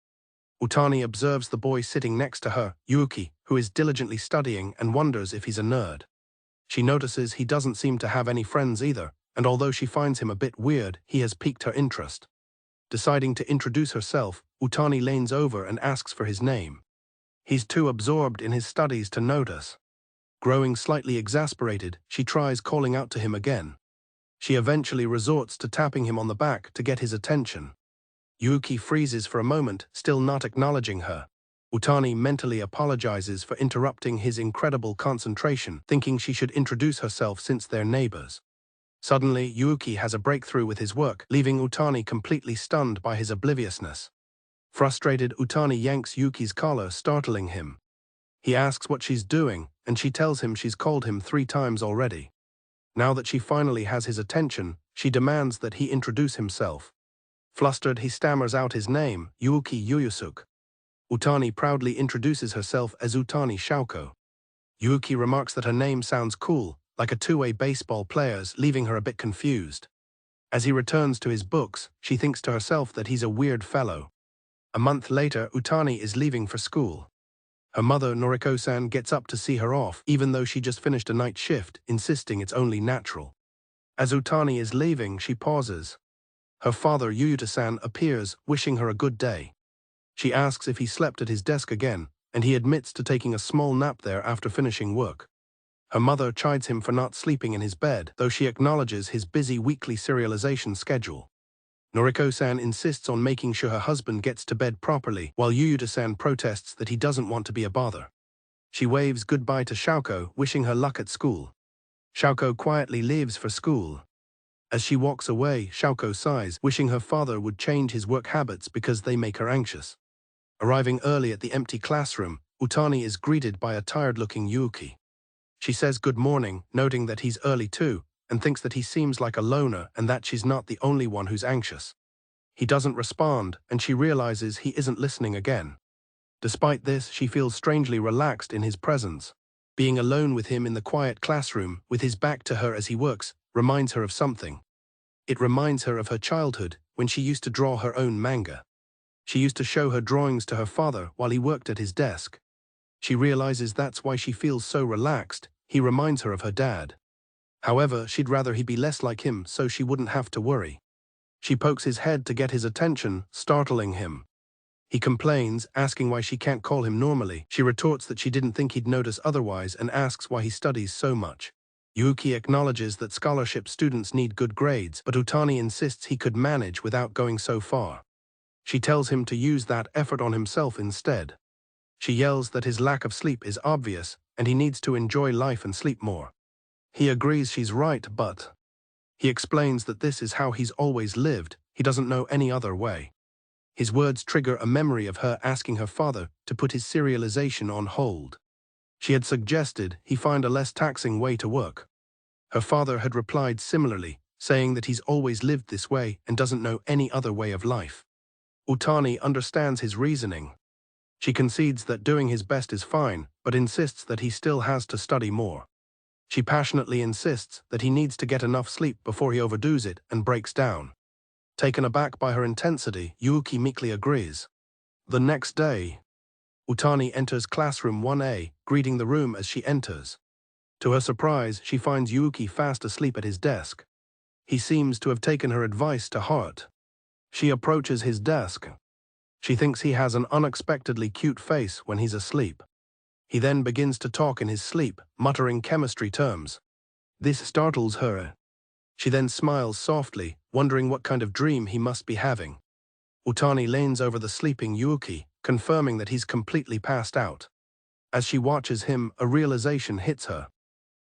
Utani observes the boy sitting next to her, Yuki, who is diligently studying and wonders if he's a nerd. She notices he doesn't seem to have any friends either, and although she finds him a bit weird, he has piqued her interest. Deciding to introduce herself, Utani leans over and asks for his name. He's too absorbed in his studies to notice. Growing slightly exasperated, she tries calling out to him again. She eventually resorts to tapping him on the back to get his attention. Yuki freezes for a moment, still not acknowledging her. Utani mentally apologizes for interrupting his incredible concentration, thinking she should introduce herself since they're neighbors. Suddenly, Yuki has a breakthrough with his work, leaving Utani completely stunned by his obliviousness. Frustrated, Utani yanks Yuki's collar, startling him. He asks what she's doing, and she tells him she's called him 3 times already. Now that she finally has his attention, she demands that he introduce himself. Flustered, he stammers out his name, Yuki Yusuke. Utani proudly introduces herself as Utani Shouko. Yuki remarks that her name sounds cool, like a two-way baseball player's, leaving her a bit confused. As he returns to his books, she thinks to herself that he's a weird fellow. A month later, Utani is leaving for school. Her mother, Noriko-san, gets up to see her off, even though she just finished a night shift, insisting it's only natural. As Utani is leaving, she pauses. Her father, Yuyuta-san, appears, wishing her a good day. She asks if he slept at his desk again, and he admits to taking a small nap there after finishing work. Her mother chides him for not sleeping in his bed, though she acknowledges his busy weekly serialization schedule. Noriko-san insists on making sure her husband gets to bed properly, while Yuyuta-san protests that he doesn't want to be a bother. She waves goodbye to Shouko, wishing her luck at school. Shouko quietly leaves for school. As she walks away, Shouko sighs, wishing her father would change his work habits because they make her anxious. Arriving early at the empty classroom, Utani is greeted by a tired-looking Yuki. She says good morning, noting that he's early too, and thinks that he seems like a loner and that she's not the only one who's anxious. He doesn't respond, and she realizes he isn't listening again. Despite this, she feels strangely relaxed in his presence. Being alone with him in the quiet classroom, with his back to her as he works, reminds her of something. It reminds her of her childhood, when she used to draw her own manga. She used to show her drawings to her father while he worked at his desk. She realizes that's why she feels so relaxed. He reminds her of her dad. However, she'd rather he be less like him so she wouldn't have to worry. She pokes his head to get his attention, startling him. He complains, asking why she can't call him normally. She retorts that she didn't think he'd notice otherwise and asks why he studies so much. Yuki acknowledges that scholarship students need good grades, but Utani insists he could manage without going so far. She tells him to use that effort on himself instead. She yells that his lack of sleep is obvious, and he needs to enjoy life and sleep more. He agrees she's right, but he explains that this is how he's always lived, he doesn't know any other way. His words trigger a memory of her asking her father to put his serialization on hold. She had suggested he find a less taxing way to work. Her father had replied similarly, saying that he's always lived this way and doesn't know any other way of life. Utani understands his reasoning. She concedes that doing his best is fine, but insists that he still has to study more. She passionately insists that he needs to get enough sleep before he overdoes it and breaks down. Taken aback by her intensity, Yuki meekly agrees. The next day, Utani enters classroom 1A, greeting the room as she enters. To her surprise, she finds Yuki fast asleep at his desk. He seems to have taken her advice to heart. She approaches his desk. She thinks he has an unexpectedly cute face when he's asleep. He then begins to talk in his sleep, muttering chemistry terms. This startles her. She then smiles softly, wondering what kind of dream he must be having. Utani leans over the sleeping Yuki, confirming that he's completely passed out. As she watches him, a realization hits her.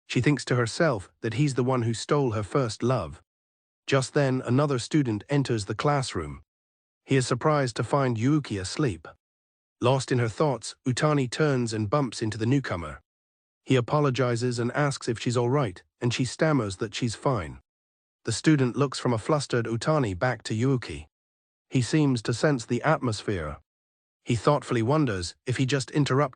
She thinks to herself that he's the one who stole her first love. Just then, another student enters the classroom. He is surprised to find Yuki asleep. Lost in her thoughts, Utani turns and bumps into the newcomer. He apologizes and asks if she's all right, and she stammers that she's fine. The student looks from a flustered Utani back to Yuki. He seems to sense the atmosphere. He thoughtfully wonders if he just interrupted